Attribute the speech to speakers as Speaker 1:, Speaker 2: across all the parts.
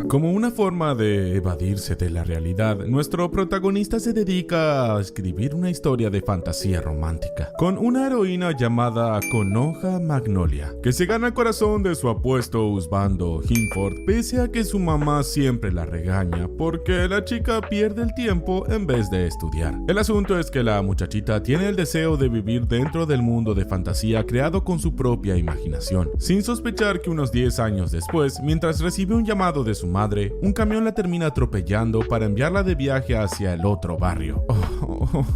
Speaker 1: Como una forma de evadirse de la realidad, nuestro protagonista se dedica a escribir una historia de fantasía romántica, con una heroína llamada Konoha Magnolia, que se gana el corazón de su apuesto husbando Hinford, pese a que su mamá siempre la regaña porque la chica pierde el tiempo en vez de estudiar. El asunto es que la muchachita tiene el deseo de vivir dentro del mundo de fantasía creado con su propia imaginación, sin sospechar que unos 10 años después, mientras recibe un llamado de su madre, un camión la termina atropellando para enviarla de viaje hacia el otro barrio.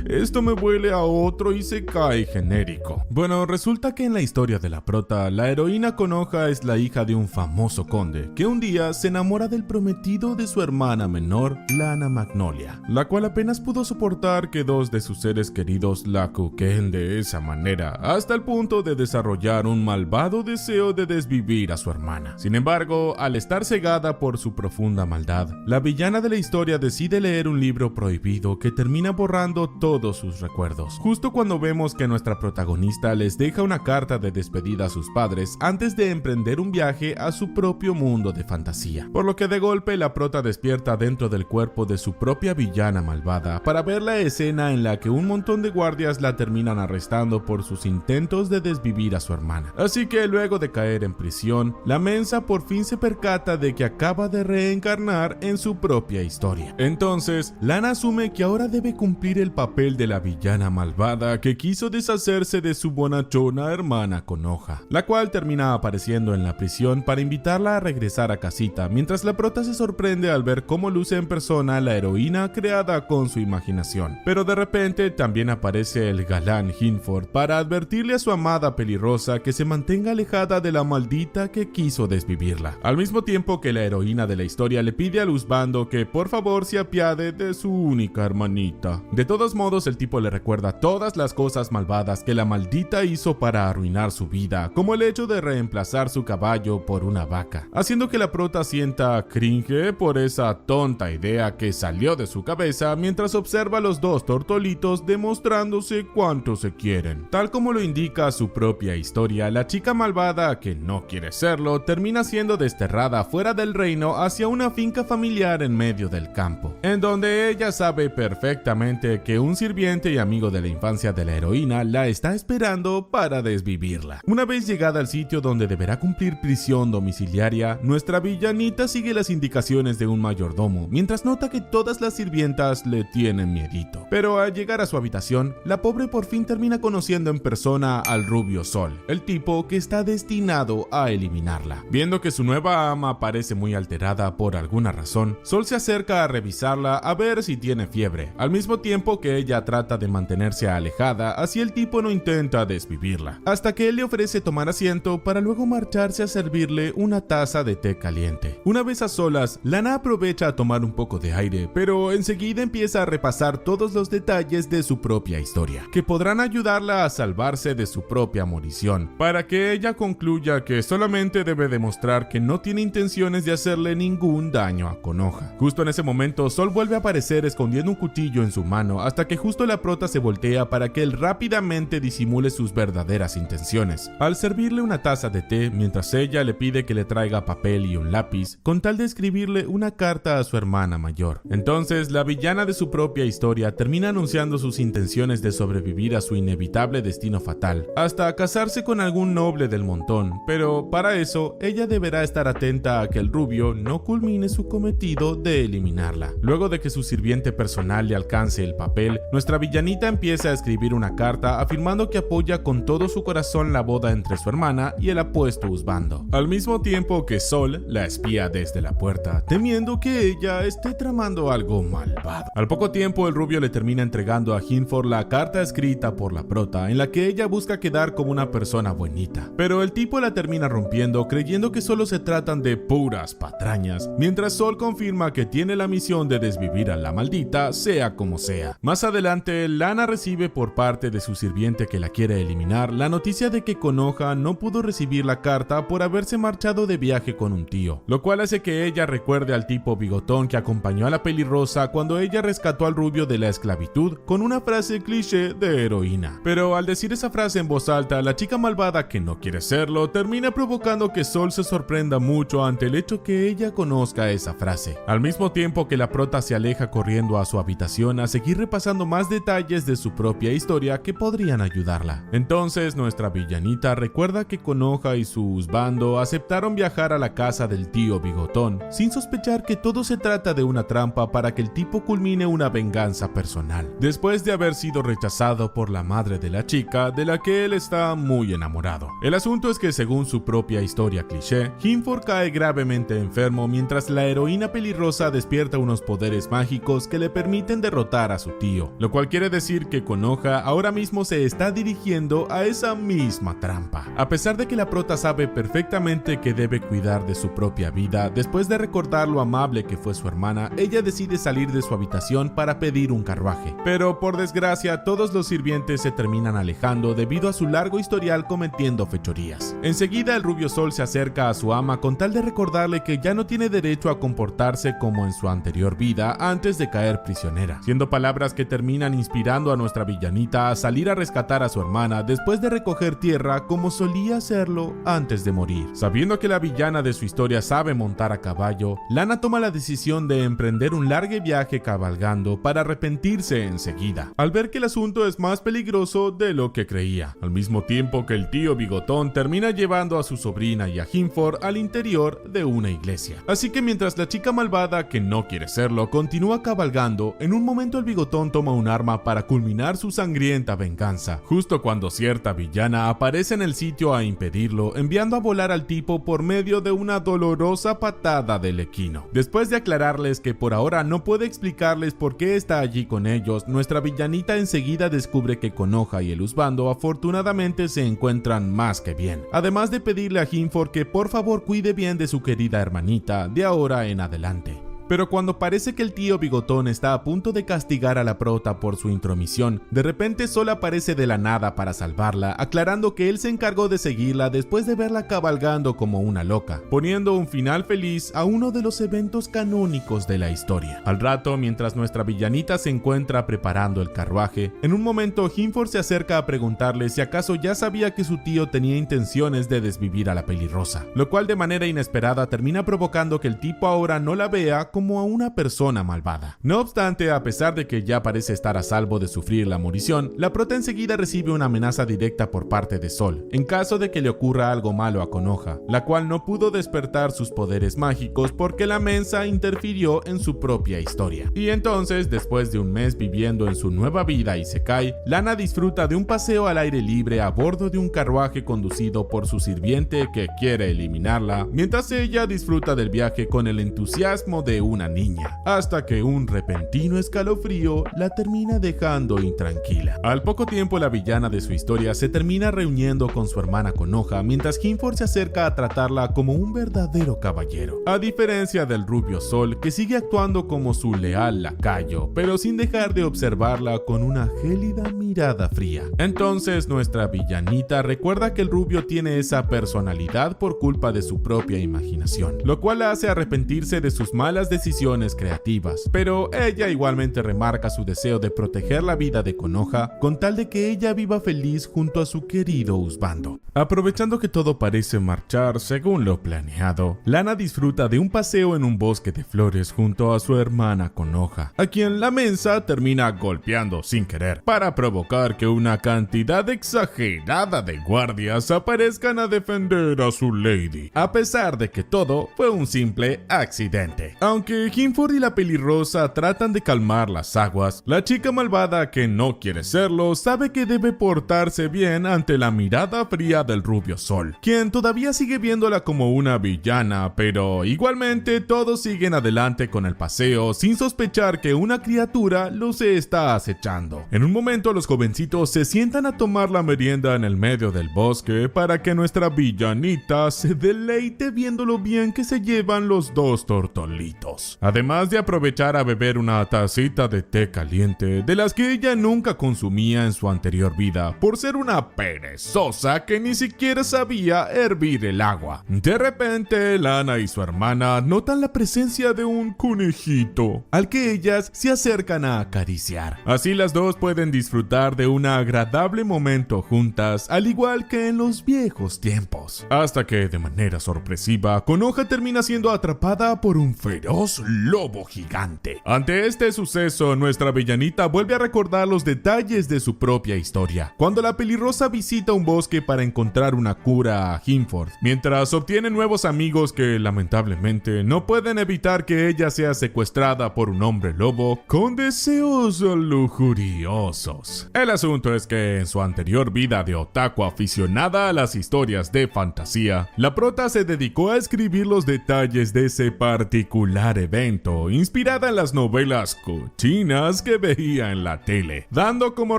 Speaker 1: Esto me huele a otro isekai genérico. Bueno, resulta que en la historia de la prota, la heroína Konoha es la hija de un famoso conde, que un día se enamora del prometido de su hermana menor, Lana Magnolia, la cual apenas pudo soportar que dos de sus seres queridos la cuquen de esa manera, hasta el punto de desarrollar un malvado deseo de desvivir a su hermana. Sin embargo, al estar cegada por su profunda maldad, la villana de la historia decide leer un libro prohibido que termina borrando todos sus recuerdos, justo cuando vemos que nuestra protagonista les deja una carta de despedida a sus padres antes de emprender un viaje a su propio mundo de fantasía, por lo que de golpe la prota despierta dentro del cuerpo de su propia villana malvada para ver la escena en la que un montón de guardias la terminan arrestando por sus intentos de desvivir a su hermana. Así que luego de caer en prisión, la mensa por fin se percata de que acaba de reencarnar en su propia historia. Entonces, Lana asume que ahora debe cumplir el papel de la villana malvada que quiso deshacerse de su bonachona hermana Konoha, la cual termina apareciendo en la prisión para invitarla a regresar a casita, mientras la prota se sorprende al ver cómo luce en persona la heroína creada con su imaginación. Pero de repente también aparece el galán Hinford para advertirle a su amada pelirrosa que se mantenga alejada de la maldita que quiso desvivirla, al mismo tiempo que la heroína de la historia le pide al husbando que por favor se apiade de su única hermanita. De todos modos, el tipo le recuerda todas las cosas malvadas que la maldita hizo para arruinar su vida, como el hecho de reemplazar su caballo por una vaca, haciendo que la prota sienta cringe por esa tonta idea que salió de su cabeza mientras observa a los dos tortolitos demostrándose cuánto se quieren. Tal como lo indica su propia historia, la chica malvada, que no quiere serlo, termina siendo desterrada fuera del reino hacia una finca familiar en medio del campo, en donde ella sabe perfectamente que un sirviente y amigo de la infancia de la heroína la está esperando para desvivirla. Una vez llegada al sitio donde deberá cumplir prisión domiciliaria, nuestra villanita sigue las indicaciones de un mayordomo, mientras nota que todas las sirvientas le tienen miedito. Pero al llegar a su habitación, la pobre por fin termina conociendo en persona al rubio Sol, el tipo que está destinado a eliminarla. Viendo que su nueva ama parece muy alterada por alguna razón, Sol se acerca a revisarla a ver si tiene fiebre, al mismo tiempo que ella trata de mantenerse alejada, así el tipo no intenta desvivirla, hasta que él le ofrece tomar asiento para luego marcharse a servirle una taza de té caliente. Una vez a solas, Lana aprovecha a tomar un poco de aire, pero enseguida empieza a repasar todos los detalles de su propia historia, que podrán ayudarla a salvarse de su propia morición, para que ella concluya que solamente debe demostrar que no tiene intenciones de hacerle ningún daño a Konoha. Justo en ese momento, Sol vuelve a aparecer escondiendo un cuchillo en su mano, hasta que justo la prota se voltea para que él rápidamente disimule sus verdaderas intenciones, al servirle una taza de té, mientras ella le pide que le traiga papel y un lápiz, con tal de escribirle una carta a su hermana mayor. Entonces, la villana de su propia historia termina anunciando sus intenciones de sobrevivir a su inevitable destino fatal, hasta casarse con algún noble del montón, pero para eso, ella deberá estar atenta a que el rubio no culmine su cometido de eliminarla. Luego de que su sirviente personal le alcance el papel, nuestra villanita empieza a escribir una carta afirmando que apoya con todo su corazón la boda entre su hermana y el apuesto husbando, al mismo tiempo que Sol la espía desde la puerta, temiendo que ella esté tramando algo malvado. Al poco tiempo, el rubio le termina entregando a Hinford la carta escrita por la prota, en la que ella busca quedar como una persona buenita, pero el tipo la termina rompiendo, creyendo que solo se tratan de puras patrañas, mientras Sol confirma que tiene la misión de desvivir a la maldita, sea como sea, Más adelante, Lana recibe por parte de su sirviente que la quiere eliminar la noticia de que Konoha no pudo recibir la carta por haberse marchado de viaje con un tío, lo cual hace que ella recuerde al tipo bigotón que acompañó a la pelirrosa cuando ella rescató al rubio de la esclavitud con una frase cliché de heroína. Pero al decir esa frase en voz alta, la chica malvada que no quiere serlo termina provocando que Sol se sorprenda mucho ante el hecho que ella conozca esa frase, al mismo tiempo que la prota se aleja corriendo a su habitación a seguir repasando más detalles de su propia historia que podrían ayudarla. Entonces nuestra villanita recuerda que Konoha y su husbando aceptaron viajar a la casa del tío bigotón, sin sospechar que todo se trata de una trampa para que el tipo culmine una venganza personal, después de haber sido rechazado por la madre de la chica, de la que él está muy enamorado. El asunto es que según su propia historia cliché, Hinford cae gravemente enfermo mientras la heroína pelirrosa despierta unos poderes mágicos que le permiten derrotar a su tío, lo cual quiere decir que Konoha ahora mismo se está dirigiendo a esa misma trampa. A pesar de que la prota sabe perfectamente que debe cuidar de su propia vida, después de recordar lo amable que fue su hermana, ella decide salir de su habitación para pedir un carruaje. Pero por desgracia, todos los sirvientes se terminan alejando debido a su largo historial cometiendo fechorías. Enseguida el rubio Sol se acerca a su ama con tal de recordarle que ya no tiene derecho a comportarse como en su anterior vida antes de caer prisionera, siendo palabras que terminan inspirando a nuestra villanita a salir a rescatar a su hermana después de recoger tierra como solía hacerlo antes de morir. Sabiendo que la villana de su historia sabe montar a caballo, Lana toma la decisión de emprender un largo viaje cabalgando para arrepentirse enseguida, al ver que el asunto es más peligroso de lo que creía, al mismo tiempo que el tío bigotón termina llevando a su sobrina y a Hinford al interior de una iglesia. Así que mientras la chica malvada que no quiere serlo continúa cabalgando, en un momento el bigotón toma un arma para culminar su sangrienta venganza, justo cuando cierta villana aparece en el sitio a impedirlo, enviando a volar al tipo por medio de una dolorosa patada del equino. Después de aclararles que por ahora no puede explicarles por qué está allí con ellos, nuestra villanita enseguida descubre que Konoha y el husbando afortunadamente se encuentran más que bien, además de pedirle a Hinford que por favor cuide bien de su querida hermanita de ahora en adelante. Pero cuando parece que el tío bigotón está a punto de castigar a la prota por su intromisión, de repente Sol aparece de la nada para salvarla, aclarando que él se encargó de seguirla después de verla cabalgando como una loca, poniendo un final feliz a uno de los eventos canónicos de la historia. Al rato, mientras nuestra villanita se encuentra preparando el carruaje, en un momento Hinford se acerca a preguntarle si acaso ya sabía que su tío tenía intenciones de desvivir a la pelirrosa, lo cual de manera inesperada termina provocando que el tipo ahora no la vea como a una persona malvada. No obstante, a pesar de que ya parece estar a salvo de sufrir la morición, la prota enseguida recibe una amenaza directa por parte de Sol, en caso de que le ocurra algo malo a Konoha, la cual no pudo despertar sus poderes mágicos porque la mensa interfirió en su propia historia. Y entonces, después de un mes viviendo en su nueva vida Isekai, Lana disfruta de un paseo al aire libre a bordo de un carruaje conducido por su sirviente que quiere eliminarla, mientras ella disfruta del viaje con el entusiasmo de una niña, hasta que un repentino escalofrío la termina dejando intranquila. Al poco tiempo, la villana de su historia se termina reuniendo con su hermana Konoha, mientras Hinford se acerca a tratarla como un verdadero caballero, a diferencia del rubio Sol, que sigue actuando como su leal lacayo, pero sin dejar de observarla con una gélida mirada fría. Entonces nuestra villanita recuerda que el rubio tiene esa personalidad por culpa de su propia imaginación, lo cual la hace arrepentirse de sus malas decisiones creativas, pero ella igualmente remarca su deseo de proteger la vida de Konoha con tal de que ella viva feliz junto a su querido husbando. Aprovechando que todo parece marchar según lo planeado, Lana disfruta de un paseo en un bosque de flores junto a su hermana Konoha, a quien la mensa termina golpeando sin querer, para provocar que una cantidad exagerada de guardias aparezcan a defender a su lady, a pesar de que todo fue un simple accidente. Aunque Hinford y la pelirrosa tratan de calmar las aguas, la chica malvada que no quiere serlo sabe que debe portarse bien ante la mirada fría del rubio Sol, quien todavía sigue viéndola como una villana, pero igualmente todos siguen adelante con el paseo sin sospechar que una criatura los está acechando. En un momento los jovencitos se sientan a tomar la merienda en el medio del bosque para que nuestra villanita se deleite viendo lo bien que se llevan los dos tortolitos. 2. Además de aprovechar a beber una tacita de té caliente, de las que ella nunca consumía en su anterior vida, por ser una perezosa que ni siquiera sabía hervir el agua. De repente, Lana y su hermana notan la presencia de un conejito, al que ellas se acercan a acariciar. Así las dos pueden disfrutar de un agradable momento juntas, al igual que en los viejos tiempos. Hasta que, de manera sorpresiva, Konoha termina siendo atrapada por un feroz lobo gigante. Ante este suceso, nuestra villanita vuelve a recordar los detalles de su propia historia, cuando la pelirrosa visita un bosque para encontrar una cura a Hinford, mientras obtiene nuevos amigos que lamentablemente no pueden evitar que ella sea secuestrada por un hombre lobo con deseos lujuriosos. El asunto es que en su anterior vida de otaku aficionada a las historias de fantasía, la prota se dedicó a escribir los detalles de ese particular evento, inspirada en las novelas cochinas que veía en la tele, dando como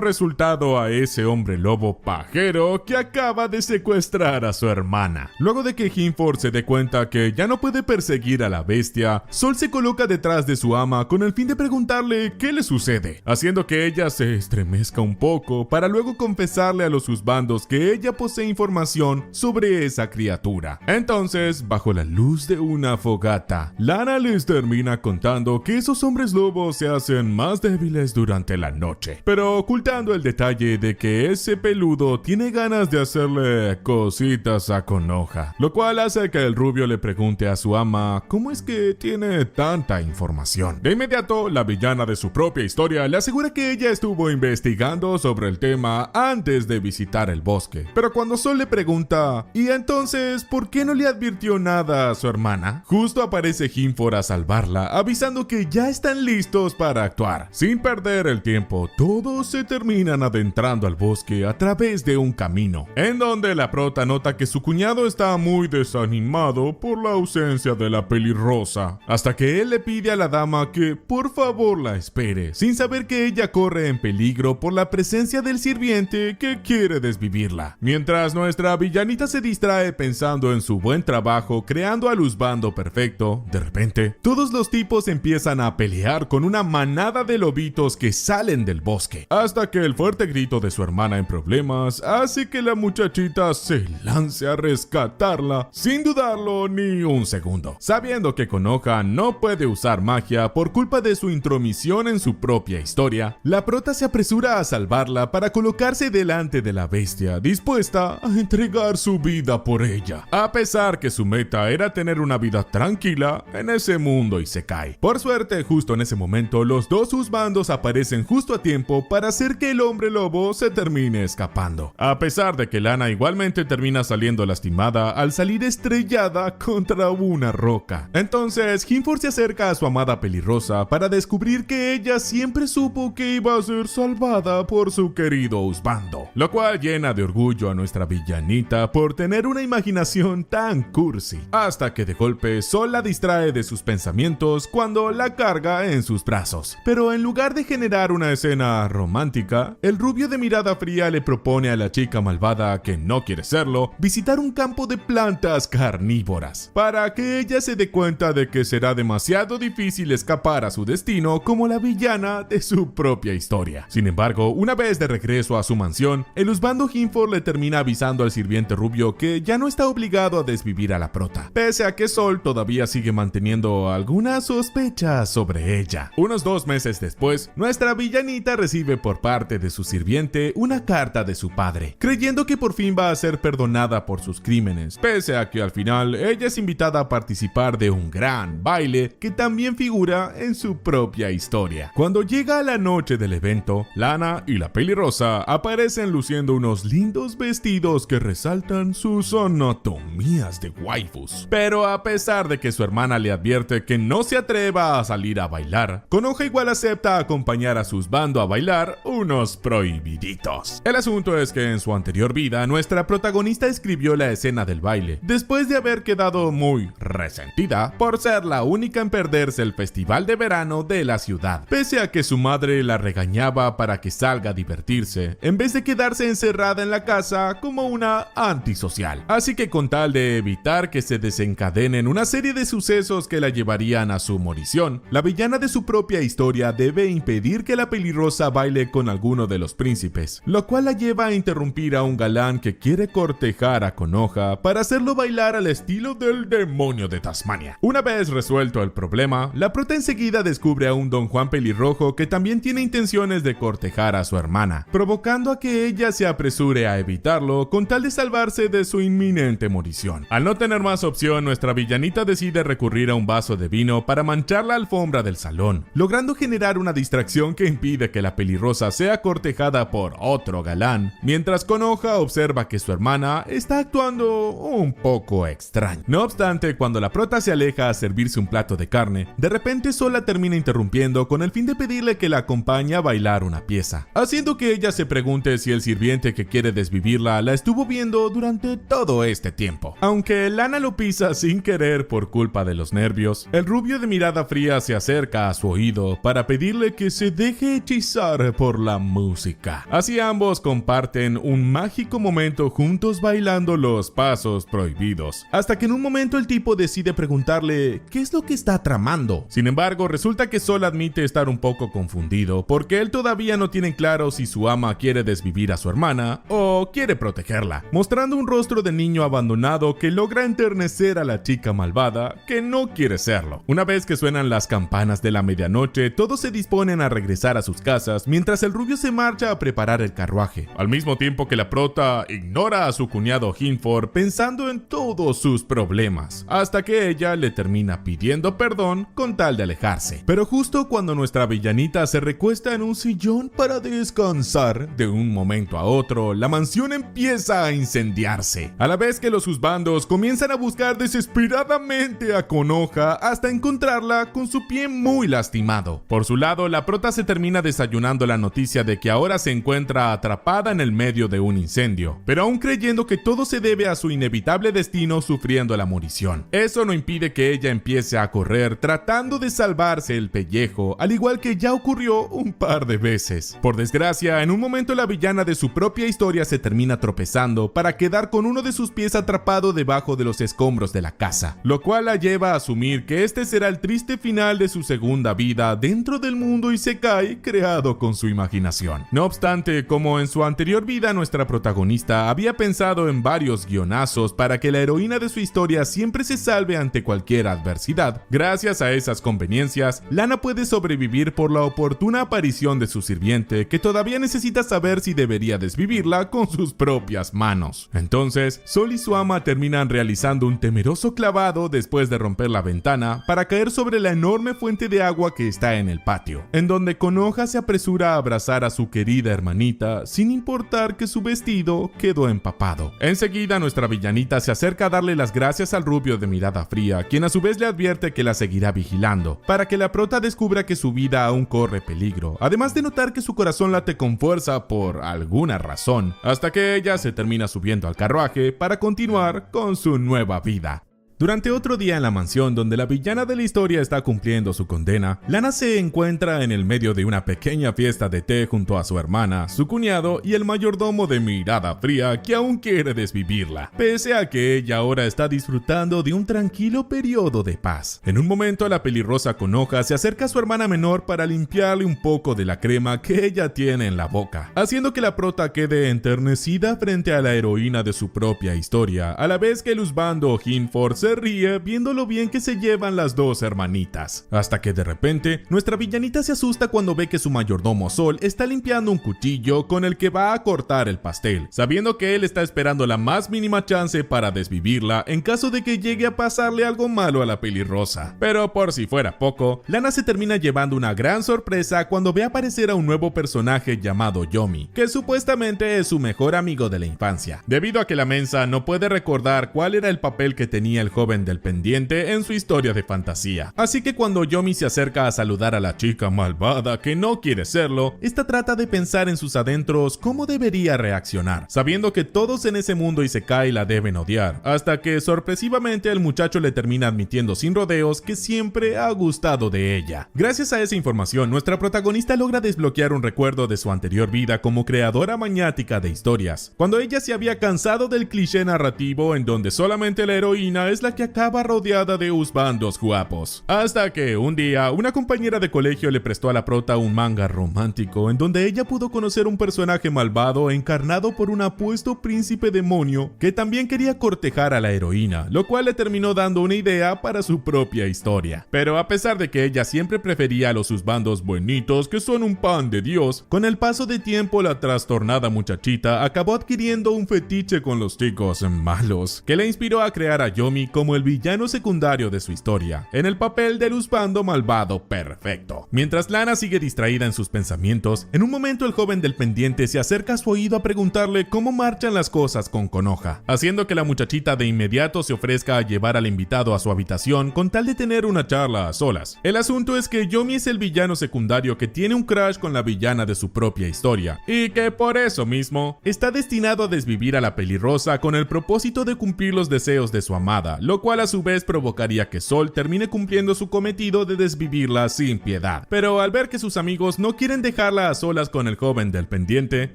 Speaker 1: resultado a ese hombre lobo pajero que acaba de secuestrar a su hermana. Luego de que Hinford se dé cuenta que ya no puede perseguir a la bestia, Sol se coloca detrás de su ama con el fin de preguntarle qué le sucede, haciendo que ella se estremezca un poco para luego confesarle a los husbandos que ella posee información sobre esa criatura. Entonces, bajo la luz de una fogata, Lana les termina contando que esos hombres lobos se hacen más débiles durante la noche, pero ocultando el detalle de que ese peludo tiene ganas de hacerle cositas a Konoha, lo cual hace que el rubio le pregunte a su ama cómo es que tiene tanta información. De inmediato, la villana de su propia historia le asegura que ella estuvo investigando sobre el tema antes de visitar el bosque, pero cuando Sol le pregunta ¿y entonces por qué no le advirtió nada a su hermana?, justo aparece Hinford a salvarla, avisando que ya están listos para actuar. Sin perder el tiempo, todos se terminan adentrando al bosque a través de un camino, en donde la prota nota que su cuñado está muy desanimado por la ausencia de la pelirrosa, hasta que él le pide a la dama que por favor la espere, sin saber que ella corre en peligro por la presencia del sirviente que quiere desvivirla. Mientras nuestra villanita se distrae pensando en su buen trabajo creando al husbando perfecto, de repente, todos los tipos empiezan a pelear con una manada de lobitos que salen del bosque, hasta que el fuerte grito de su hermana en problemas hace que la muchachita se lance a rescatarla sin dudarlo ni un segundo, sabiendo que Konoha no puede usar magia por culpa de su intromisión en su propia historia. La prota se apresura a salvarla para colocarse delante de la bestia, dispuesta a entregar su vida por ella, a pesar que su meta era tener una vida tranquila en ese mundo isekai. Por suerte, justo en ese momento, los dos husbandos aparecen justo a tiempo para hacer que el hombre lobo se termine escapando, a pesar de que Lana igualmente termina saliendo lastimada al salir estrellada contra una roca. Entonces, Hinford se acerca a su amada pelirrosa para descubrir que ella siempre supo que iba a ser salvada por su querido husbando, lo cual llena de orgullo a nuestra villanita por tener una imaginación tan cursi, hasta que de golpe Sol la distrae de sus pensamientos cuando la carga en sus brazos. Pero en lugar de generar una escena romántica, el rubio de mirada fría le propone a la chica malvada, que no quiere serlo, visitar un campo de plantas carnívoras, para que ella se dé cuenta de que será demasiado difícil escapar a su destino como la villana de su propia historia. Sin embargo, una vez de regreso a su mansión, el husbando Hinford le termina avisando al sirviente rubio que ya no está obligado a desvivir a la prota, pese a que Sol todavía sigue manteniendo algunas sospechas sobre ella. Unos 2 meses después, nuestra villanita recibe por parte de su sirviente una carta de su padre, creyendo que por fin va a ser perdonada por sus crímenes, pese a que al final ella es invitada a participar de un gran baile que también figura en su propia historia. Cuando llega la noche del evento, Lana y la pelirrosa aparecen luciendo unos lindos vestidos que resaltan sus anatomías de waifus. Pero a pesar de que su hermana le advierte que no se atreva a salir a bailar, Konoha igual acepta acompañar a su husbando a bailar unos prohibiditos. El asunto es que en su anterior vida, nuestra protagonista escribió la escena del baile, después de haber quedado muy resentida por ser la única en perderse el festival de verano de la ciudad, pese a que su madre la regañaba para que salga a divertirse, en vez de quedarse encerrada en la casa como una antisocial. Así que con tal de evitar que se desencadenen una serie de sucesos que la llevaron llevarían a su morición, la villana de su propia historia debe impedir que la pelirrosa baile con alguno de los príncipes, lo cual la lleva a interrumpir a un galán que quiere cortejar a Konoha para hacerlo bailar al estilo del demonio de Tasmania. Una vez resuelto el problema, la prota enseguida descubre a un Don Juan pelirrojo que también tiene intenciones de cortejar a su hermana, provocando a que ella se apresure a evitarlo con tal de salvarse de su inminente morición. Al no tener más opción, nuestra villanita decide recurrir a un vaso de vino para manchar la alfombra del salón, logrando generar una distracción que impide que la pelirrosa sea cortejada por otro galán, mientras Konoha observa que su hermana está actuando un poco extraño. No obstante, cuando la prota se aleja a servirse un plato de carne, de repente Sol la termina interrumpiendo con el fin de pedirle que la acompañe a bailar una pieza, haciendo que ella se pregunte si el sirviente que quiere desvivirla la estuvo viendo durante todo este tiempo. Aunque Lana lo pisa sin querer por culpa de los nervios, el rubio de mirada fría se acerca a su oído para pedirle que se deje hechizar por la música. Así ambos comparten un mágico momento juntos bailando los pasos prohibidos, hasta que en un momento el tipo decide preguntarle qué es lo que está tramando. Sin embargo, resulta que Sol admite estar un poco confundido porque él todavía no tiene claro si su ama quiere desvivir a su hermana o quiere protegerla, mostrando un rostro de niño abandonado que logra enternecer a la chica malvada que no quiere serlo. Una vez que suenan las campanas de la medianoche, todos se disponen a regresar a sus casas mientras el rubio se marcha a preparar el carruaje, al mismo tiempo que la prota ignora a su cuñado Hinford pensando en todos sus problemas, hasta que ella le termina pidiendo perdón con tal de alejarse. Pero justo cuando nuestra villanita se recuesta en un sillón para descansar, de un momento a otro, la mansión empieza a incendiarse, a la vez que los husbandos comienzan a buscar desesperadamente a Konoha hasta encontrarla con su pie muy lastimado. Por su lado, la prota se termina desayunando la noticia de que ahora se encuentra atrapada en el medio de un incendio, pero aún creyendo que todo se debe a su inevitable destino sufriendo la morición. Eso no impide que ella empiece a correr tratando de salvarse el pellejo, al igual que ya ocurrió un par de veces. Por desgracia, en un momento la villana de su propia historia se termina tropezando para quedar con uno de sus pies atrapado debajo de los escombros de la casa, lo cual la lleva a asumir que este será el triste final de su segunda vida dentro del mundo isekai creado con su imaginación. No obstante, como en su anterior vida nuestra protagonista había pensado en varios guionazos para que la heroína de su historia siempre se salve ante cualquier adversidad, gracias a esas conveniencias, Lana puede sobrevivir por la oportuna aparición de su sirviente, que todavía necesita saber si debería desvivirla con sus propias manos. Entonces, Sol y su ama terminan realizando un temeroso clavado después de romper la ventana para caer sobre la enorme fuente de agua que está en el patio, en donde Konoha se apresura a abrazar a su querida hermanita sin importar que su vestido quedó empapado. Enseguida nuestra villanita se acerca a darle las gracias al rubio de mirada fría, quien a su vez le advierte que la seguirá vigilando, para que la prota descubra que su vida aún corre peligro, además de notar que su corazón late con fuerza por alguna razón, hasta que ella se termina subiendo al carruaje para continuar con su nueva vida. Durante otro día en la mansión donde la villana de la historia está cumpliendo su condena, Lana se encuentra en el medio de una pequeña fiesta de té junto a su hermana, su cuñado y el mayordomo de mirada fría que aún quiere desvivirla, pese a que ella ahora está disfrutando de un tranquilo periodo de paz. En un momento la pelirrosa Konoha se acerca a su hermana menor para limpiarle un poco de la crema que ella tiene en la boca, haciendo que la prota quede enternecida frente a la heroína de su propia historia, a la vez que el husbando Hinford se ríe viendo lo bien que se llevan las dos hermanitas, hasta que de repente nuestra villanita se asusta cuando ve que su mayordomo Sol está limpiando un cuchillo con el que va a cortar el pastel, sabiendo que él está esperando la más mínima chance para desvivirla en caso de que llegue a pasarle algo malo a la pelirrosa. Pero por si fuera poco, Lana se termina llevando una gran sorpresa cuando ve aparecer a un nuevo personaje llamado Yomi, que supuestamente es su mejor amigo de la infancia, debido a que la mensa no puede recordar cuál era el papel que tenía el joven del pendiente en su historia de fantasía. Así que cuando Yomi se acerca a saludar a la chica malvada que no quiere serlo, esta trata de pensar en sus adentros cómo debería reaccionar, sabiendo que todos en ese mundo isekai la deben odiar, hasta que sorpresivamente el muchacho le termina admitiendo sin rodeos que siempre ha gustado de ella. Gracias a esa información, nuestra protagonista logra desbloquear un recuerdo de su anterior vida como creadora maniática de historias, cuando ella se había cansado del cliché narrativo en donde solamente la heroína es la la que acaba rodeada de husbandos guapos. Hasta que un día una compañera de colegio le prestó a la prota un manga romántico en donde ella pudo conocer un personaje malvado encarnado por un apuesto príncipe demonio que también quería cortejar a la heroína, lo cual le terminó dando una idea para su propia historia. Pero a pesar de que ella siempre prefería a los husbandos buenitos que son un pan de Dios, con el paso de tiempo la trastornada muchachita acabó adquiriendo un fetiche con los chicos malos, que le inspiró a crear a Yomi como el villano secundario de su historia, en el papel del husbando malvado perfecto. Mientras Lana sigue distraída en sus pensamientos, en un momento el joven del pendiente se acerca a su oído a preguntarle cómo marchan las cosas con Konoha, haciendo que la muchachita de inmediato se ofrezca a llevar al invitado a su habitación con tal de tener una charla a solas. El asunto es que Yomi es el villano secundario que tiene un crush con la villana de su propia historia, y que por eso mismo está destinado a desvivir a la pelirrosa con el propósito de cumplir los deseos de su amada, lo cual a su vez provocaría que Sol termine cumpliendo su cometido de desvivirla sin piedad. Pero al ver que sus amigos no quieren dejarla a solas con el joven del pendiente,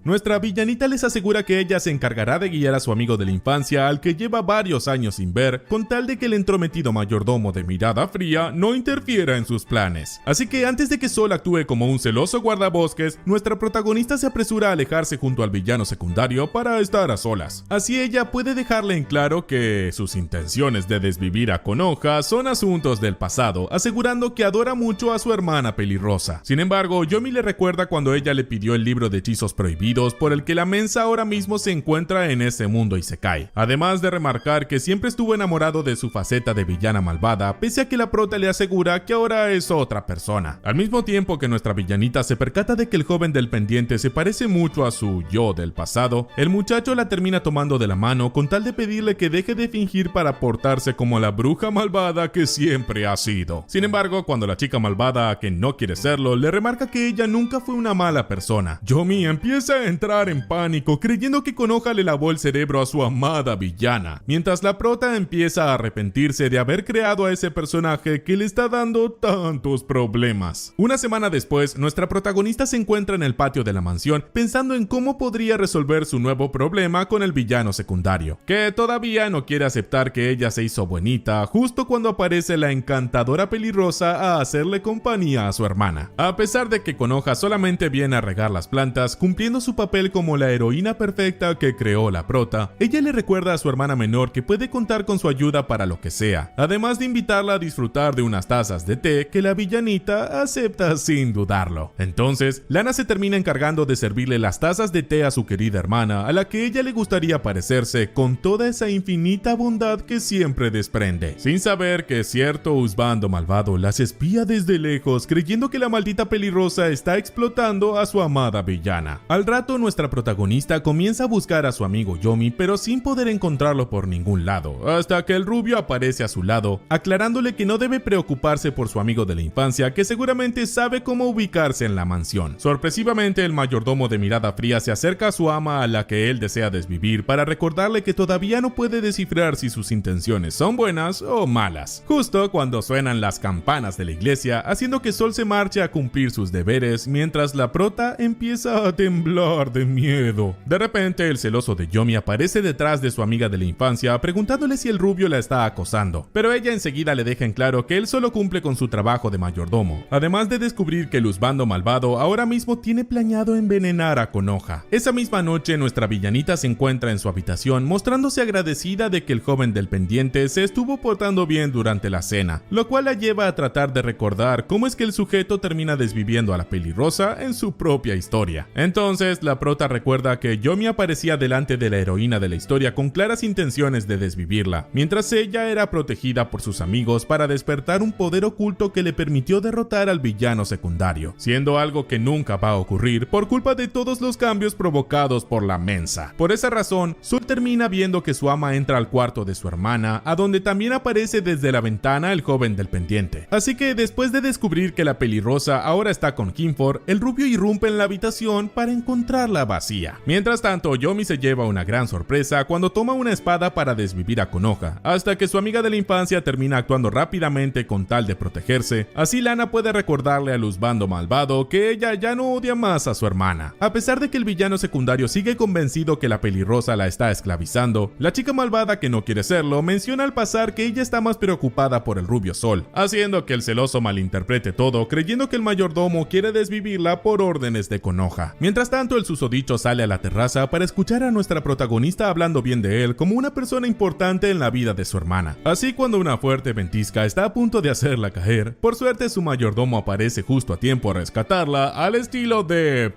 Speaker 1: nuestra villanita les asegura que ella se encargará de guiar a su amigo de la infancia al que lleva varios años sin ver, con tal de que el entrometido mayordomo de mirada fría no interfiera en sus planes. Así que antes de que Sol actúe como un celoso guardabosques, nuestra protagonista se apresura a alejarse junto al villano secundario para estar a solas. Así ella puede dejarle en claro que sus intenciones de desvivir a Konoha son asuntos del pasado, asegurando que adora mucho a su hermana pelirrosa. Sin embargo, Yomi le recuerda cuando ella le pidió el libro de hechizos prohibidos por el que la mensa ahora mismo se encuentra en ese mundo isekai. Además de remarcar que siempre estuvo enamorado de su faceta de villana malvada, pese a que la prota le asegura que ahora es otra persona. Al mismo tiempo que nuestra villanita se percata de que el joven del pendiente se parece mucho a su yo del pasado, el muchacho la termina tomando de la mano con tal de pedirle que deje de fingir para portarse como la bruja malvada que siempre ha sido. Sin embargo, cuando la chica malvada, que no quiere serlo, le remarca que ella nunca fue una mala persona, Yomi empieza a entrar en pánico, creyendo que Konoha le lavó el cerebro a su amada villana, mientras la prota empieza a arrepentirse de haber creado a ese personaje que le está dando tantos problemas. Una semana después, nuestra protagonista se encuentra en el patio de la mansión pensando en cómo podría resolver su nuevo problema con el villano secundario, que todavía no quiere aceptar que ella se hizo buenita justo cuando aparece la encantadora pelirrosa a hacerle compañía a su hermana. A pesar de que Konoha solamente viene a regar las plantas, cumpliendo su papel como la heroína perfecta que creó la prota, ella le recuerda a su hermana menor que puede contar con su ayuda para lo que sea, además de invitarla a disfrutar de unas tazas de té que la villanita acepta sin dudarlo. Entonces, Lana se termina encargando de servirle las tazas de té a su querida hermana, a la que ella le gustaría parecerse con toda esa infinita bondad que siempre desprende, sin saber que cierto husbando malvado las espía desde lejos, creyendo que la maldita pelirrosa está explotando a su amada villana. Al rato, nuestra protagonista comienza a buscar a su amigo Yomi, pero sin poder encontrarlo por ningún lado, hasta que el rubio aparece a su lado, aclarándole que no debe preocuparse por su amigo de la infancia, que seguramente sabe cómo ubicarse en la mansión. Sorpresivamente, el mayordomo de mirada fría se acerca a su ama, a la que él desea desvivir, para recordarle que todavía no puede descifrar si sus intenciones son buenas o malas. Justo cuando suenan las campanas de la iglesia, haciendo que Sol se marche a cumplir sus deberes, mientras la prota empieza a temblar de miedo. De repente, el celoso de Yomi aparece detrás de su amiga de la infancia, preguntándole si el rubio la está acosando, pero ella enseguida le deja en claro que él solo cumple con su trabajo de mayordomo, además de descubrir que el husbando malvado ahora mismo tiene planeado envenenar a Konoha. Esa misma noche, nuestra villanita se encuentra en su habitación, mostrándose agradecida de que el joven del pendiente se estuvo portando bien durante la cena, lo cual la lleva a tratar de recordar cómo es que el sujeto termina desviviendo a la pelirrosa en su propia historia. Entonces, la prota recuerda que Yomi aparecía delante de la heroína de la historia con claras intenciones de desvivirla, mientras ella era protegida por sus amigos para despertar un poder oculto que le permitió derrotar al villano secundario, siendo algo que nunca va a ocurrir por culpa de todos los cambios provocados por la mensa. Por esa razón, Sol termina viendo que su ama entra al cuarto de su hermana, a donde también aparece desde la ventana el joven del pendiente. Así que después de descubrir que la pelirrosa ahora está con Kinfor, el rubio irrumpe en la habitación para encontrarla vacía. Mientras tanto, Yomi se lleva una gran sorpresa cuando toma una espada para desvivir a Konoha, hasta que su amiga de la infancia termina actuando rápidamente con tal de protegerse. Así Lana puede recordarle al husbando malvado que ella ya no odia más a su hermana. A pesar de que el villano secundario sigue convencido que la pelirrosa la está esclavizando, la chica malvada, que no quiere serlo, menciona al pasar que ella está más preocupada por el rubio Sol, haciendo que el celoso malinterprete todo, creyendo que el mayordomo quiere desvivirla por órdenes de Konoha. Mientras tanto, el susodicho sale a la terraza para escuchar a nuestra protagonista hablando bien de él como una persona importante en la vida de su hermana. Así, cuando una fuerte ventisca está a punto de hacerla caer, por suerte su mayordomo aparece justo a tiempo a rescatarla, al estilo de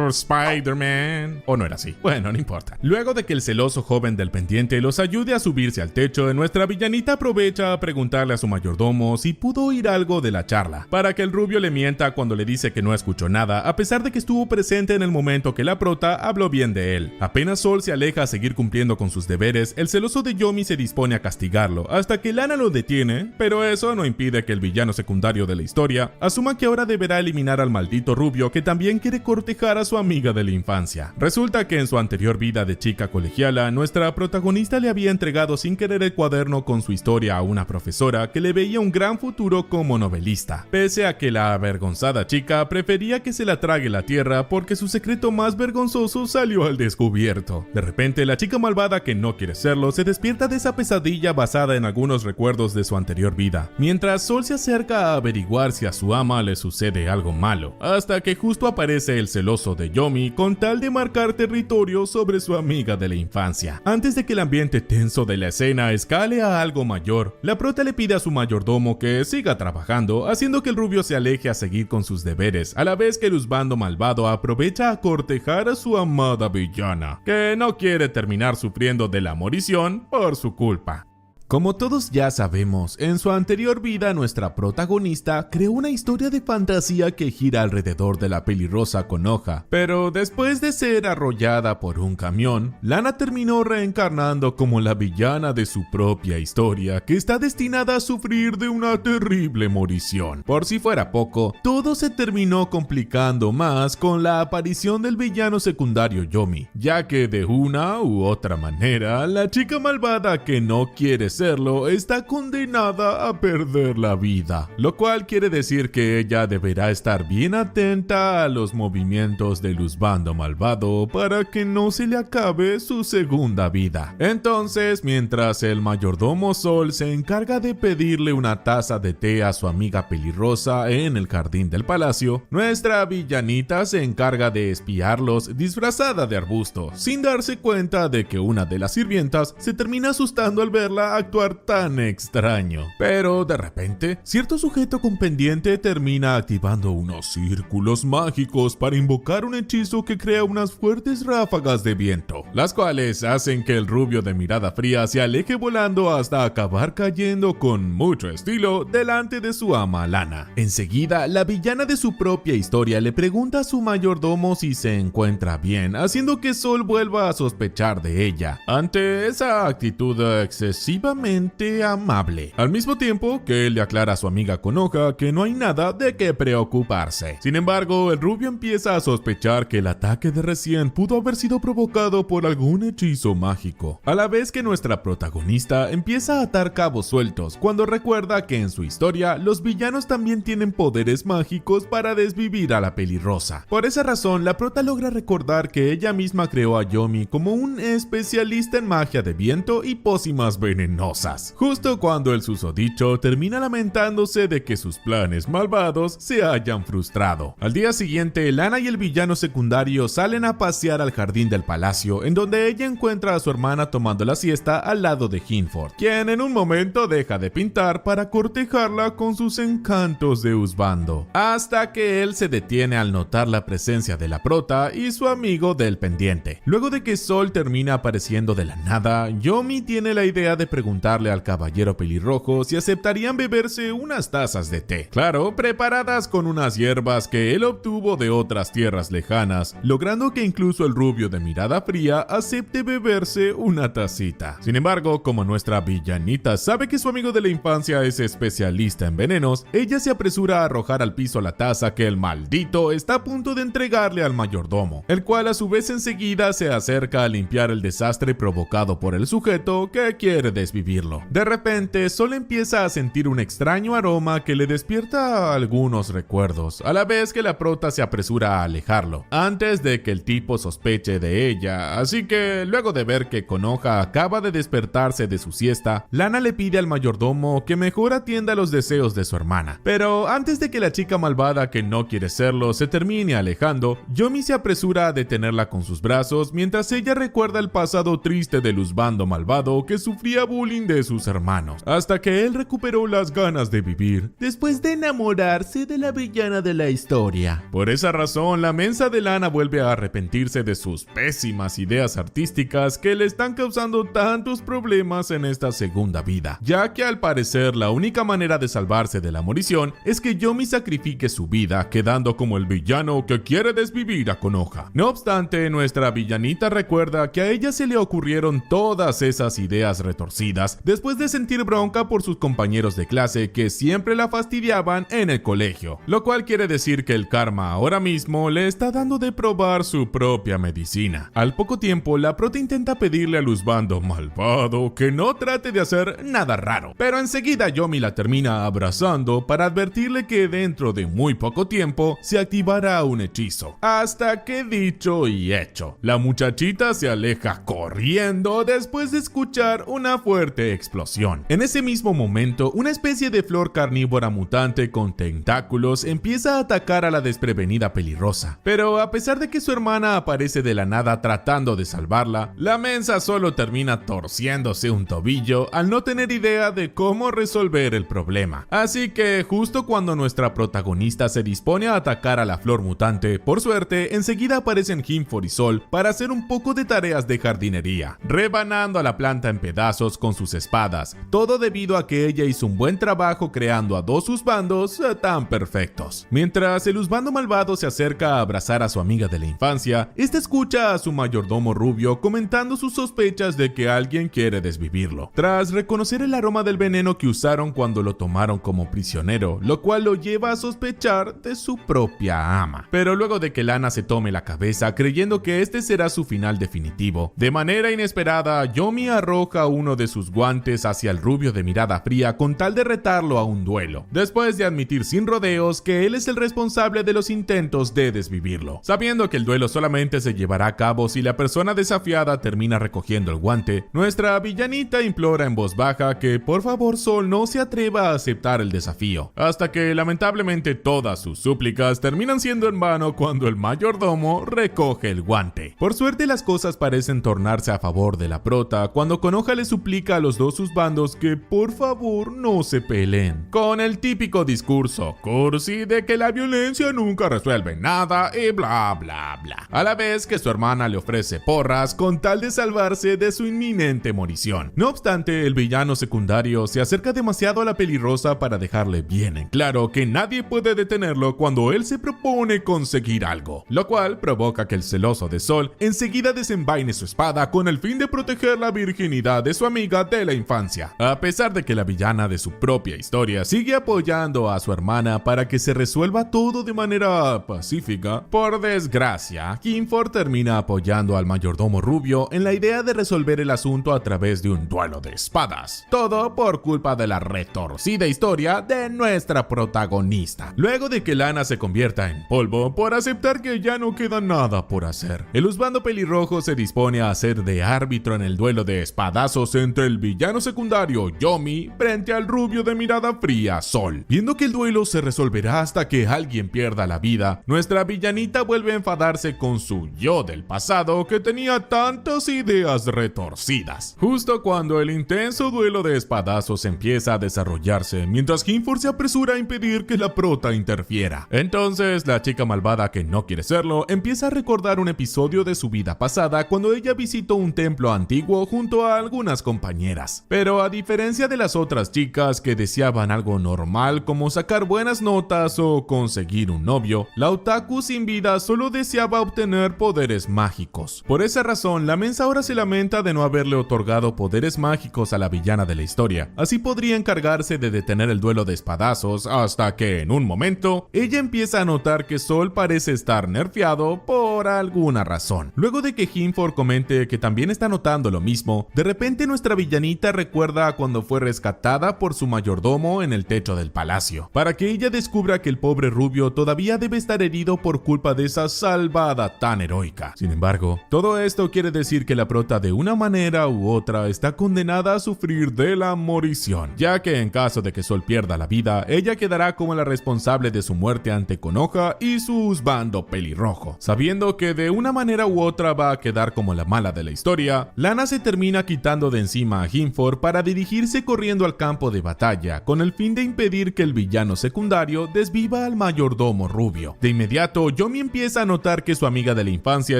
Speaker 1: Spider-Man. ¿O no era así? Bueno, no importa. Luego de que el celoso joven del pendiente los ayude a subirse al techo, nuestra villanita aprovecha a preguntarle a su mayordomo si pudo oír algo de la charla, para que el rubio le mienta cuando le dice que no escuchó nada, a pesar de que estuvo presente en el momento que la prota habló bien de él. Apenas Sol se aleja a seguir cumpliendo con sus deberes, el celoso de Yomi se dispone a castigarlo, hasta que Lana lo detiene, pero eso no impide que el villano secundario de la historia asuma que ahora deberá eliminar al maldito rubio que también quiere cortejar a su amiga de la infancia. Resulta que en su anterior vida de chica colegiala, nuestra protagonista le había entregado sin querer el cuaderno con su historia a una profesora que le veía un gran futuro como novelista, pese a que la avergonzada chica prefería que se la trague la tierra porque su secreto más vergonzoso salió al descubierto. De repente, la chica malvada que no quiere serlo se despierta de esa pesadilla basada en algunos recuerdos de su anterior vida, mientras Sol se acerca a averiguar si a su ama le sucede algo malo, hasta que justo aparece el celoso de Yomi con tal de marcar territorio sobre su amiga de la infancia. Antes de que el ambiente tenso de la escena escale a algo mayor, la prota le pide a su mayordomo que siga trabajando, haciendo que el rubio se aleje a seguir con sus deberes, a la vez que el husbando malvado aprovecha a cortejar a su amada villana, que no quiere terminar sufriendo de la morición por su culpa. Como todos ya sabemos, en su anterior vida nuestra protagonista creó una historia de fantasía que gira alrededor de la pelirrosa Konoha, pero después de ser arrollada por un camión, Lana terminó reencarnando como la villana de su propia historia, que está destinada a sufrir de una terrible morición. Por si fuera poco, todo se terminó complicando más con la aparición del villano secundario Yomi, ya que de una u otra manera, la chica malvada que no quiere serlo está condenada a perder la vida, lo cual quiere decir que ella deberá estar bien atenta a los movimientos del husbando malvado para que no se le acabe su segunda vida. Entonces, mientras el mayordomo Sol se encarga de pedirle una taza de té a su amiga pelirrosa en el jardín del palacio, nuestra villanita se encarga de espiarlos disfrazada de arbusto, sin darse cuenta de que una de las sirvientas se termina asustando al verla actuar tan extraño. Pero de repente, cierto sujeto con pendiente termina activando unos círculos mágicos para invocar un hechizo que crea unas fuertes ráfagas de viento, las cuales hacen que el rubio de mirada fría se aleje volando hasta acabar cayendo con mucho estilo delante de su ama Lana. Enseguida, la villana de su propia historia le pregunta a su mayordomo si se encuentra bien, haciendo que Sol vuelva a sospechar de ella, ante esa actitud excesivamente amable. Al mismo tiempo que él le aclara a su amiga Konoha que no hay nada de qué preocuparse. Sin embargo, el rubio empieza a sospechar que el ataque de recién pudo haber sido provocado por algún hechizo mágico, a la vez que nuestra protagonista empieza a atar cabos sueltos cuando recuerda que en su historia los villanos también tienen poderes mágicos para desvivir a la pelirrosa. Por esa razón, la prota logra recordar que ella misma creó a Yomi como un especialista en magia de viento y pócimas venenosas, justo cuando el susodicho termina lamentándose de que sus planes malvados se hayan frustrado. Al día siguiente, Lana y el villano secundario salen a pasear al jardín del palacio, en donde ella encuentra a su hermana tomando la siesta al lado de Hinford, quien en un momento deja de pintar para cortejarla con sus encantos de husbando, hasta que él se detiene al notar la presencia de la prota y su amigo del pendiente. Luego de que Sol termina apareciendo de la nada, Yomi tiene la idea de preguntarle al caballero pelirrojo si aceptarían beberse unas tazas de té, claro, preparadas con unas hierbas que él obtuvo de otras tierras lejanas, logrando que incluso el rubio de mirada fría acepte beberse una tacita. Sin embargo, como nuestra villanita sabe que su amigo de la infancia es especialista en venenos, ella se apresura a arrojar al piso la taza que el maldito está a punto de entregarle al mayordomo, el cual a su vez enseguida se acerca a limpiar el desastre provocado por el sujeto que quiere desvivir desvivirlo. De repente, Sol empieza a sentir un extraño aroma que le despierta algunos recuerdos, a la vez que la prota se apresura a alejarlo, antes de que el tipo sospeche de ella. Así que, luego de ver que Konoha acaba de despertarse de su siesta, Lana le pide al mayordomo que mejor atienda los deseos de su hermana. Pero antes de que la chica malvada que no quiere serlo se termine alejando, Yomi se apresura a detenerla con sus brazos mientras ella recuerda el pasado triste del husbando malvado que sufría bullying de sus hermanos, hasta que él recuperó las ganas de vivir después de enamorarse de la villana de la historia. Por esa razón, la mensa de Lana vuelve a arrepentirse de sus pésimas ideas artísticas que le están causando tantos problemas en esta segunda vida, ya que al parecer la única manera de salvarse de la morición es que Yomi sacrifique su vida, quedando como el villano que quiere desvivir a Konoha. No obstante, nuestra villanita recuerda que a ella se le ocurrieron todas esas ideas retorcidas después de sentir bronca por sus compañeros de clase que siempre la fastidiaban en el colegio, lo cual quiere decir que el karma ahora mismo le está dando de probar su propia medicina. Al poco tiempo, la prota intenta pedirle al husbando malvado que no trate de hacer nada raro, pero enseguida Yomi la termina abrazando para advertirle que dentro de muy poco tiempo se activará un hechizo. Hasta que dicho y hecho, la muchachita se aleja corriendo después de escuchar una fuerte explosión. En ese mismo momento, una especie de flor carnívora mutante con tentáculos empieza a atacar a la desprevenida pelirrosa, pero a pesar de que su hermana aparece de la nada tratando de salvarla, la mensa solo termina torciéndose un tobillo al no tener idea de cómo resolver el problema. Así que justo cuando nuestra protagonista se dispone a atacar a la flor mutante, por suerte enseguida aparecen Hinford y Sol para hacer un poco de tareas de jardinería, rebanando a la planta en pedazos con sus espadas, todo debido a que ella hizo un buen trabajo creando a dos husbandos tan perfectos. Mientras el husbando malvado se acerca a abrazar a su amiga de la infancia, esta escucha a su mayordomo rubio comentando sus sospechas de que alguien quiere desvivirlo, tras reconocer el aroma del veneno que usaron cuando lo tomaron como prisionero, lo cual lo lleva a sospechar de su propia ama. Pero luego de que Lana se tome la cabeza creyendo que este será su final definitivo, de manera inesperada, Yomi arroja uno de sus guantes hacia el rubio de mirada fría con tal de retarlo a un duelo, después de admitir sin rodeos que él es el responsable de los intentos de desvivirlo. Sabiendo que el duelo solamente se llevará a cabo si la persona desafiada termina recogiendo el guante, nuestra villanita implora en voz baja que por favor Sol no se atreva a aceptar el desafío, hasta que lamentablemente todas sus súplicas terminan siendo en vano cuando el mayordomo recoge el guante. Por suerte las cosas parecen tornarse a favor de la prota cuando Konoha le suplica a los dos husbandos que por favor no se peleen, con el típico discurso cursi de que la violencia nunca resuelve nada y bla bla bla, a la vez que su hermana le ofrece porras con tal de salvarse de su inminente morición. No obstante, el villano secundario se acerca demasiado a la pelirrosa para dejarle bien en claro que nadie puede detenerlo cuando él se propone conseguir algo, lo cual provoca que el celoso de Sol enseguida desenvaine su espada con el fin de proteger la virginidad de su amiga de la infancia. A pesar de que la villana de su propia historia sigue apoyando a su hermana para que se resuelva todo de manera pacífica, por desgracia, Hinford termina apoyando al mayordomo rubio en la idea de resolver el asunto a través de un duelo de espadas. Todo por culpa de la retorcida historia de nuestra protagonista. Luego de que Lana se convierta en polvo por aceptar que ya no queda nada por hacer, el husbando pelirrojo se dispone a hacer de árbitro en el duelo de espadazos entre el villano secundario Yomi frente al rubio de mirada fría Sol. Viendo que el duelo se resolverá hasta que alguien pierda la vida, nuestra villanita vuelve a enfadarse con su yo del pasado que tenía tantas ideas retorcidas. Justo cuando el intenso duelo de espadazos empieza a desarrollarse, mientras Hinford se apresura a impedir que la prota interfiera. Entonces, la chica malvada que no quiere serlo empieza a recordar un episodio de su vida pasada cuando ella visitó un templo antiguo junto a algunas compañeras. Pero a diferencia de las otras chicas que deseaban algo normal como sacar buenas notas o conseguir un novio, la otaku sin vida solo deseaba obtener poderes mágicos. Por esa razón, la mensa ahora se lamenta de no haberle otorgado poderes mágicos a la villana de la historia. Así podría encargarse de detener el duelo de espadazos hasta que, en un momento, ella empieza a notar que Sol parece estar nerfeado por alguna razón. Luego de que Hinford comente que también está notando lo mismo, de repente nuestra villana villanita recuerda a cuando fue rescatada por su mayordomo en el techo del palacio, para que ella descubra que el pobre rubio todavía debe estar herido por culpa de esa salvada tan heroica. Sin embargo, todo esto quiere decir que la prota de una manera u otra está condenada a sufrir de la morición, ya que en caso de que Sol pierda la vida, ella quedará como la responsable de su muerte ante Konoha y su husbando pelirrojo. Sabiendo que de una manera u otra va a quedar como la mala de la historia, Lana se termina quitando de encima a Hinford para dirigirse corriendo al campo de batalla, con el fin de impedir que el villano secundario desviva al mayordomo rubio. De inmediato, Yomi empieza a notar que su amiga de la infancia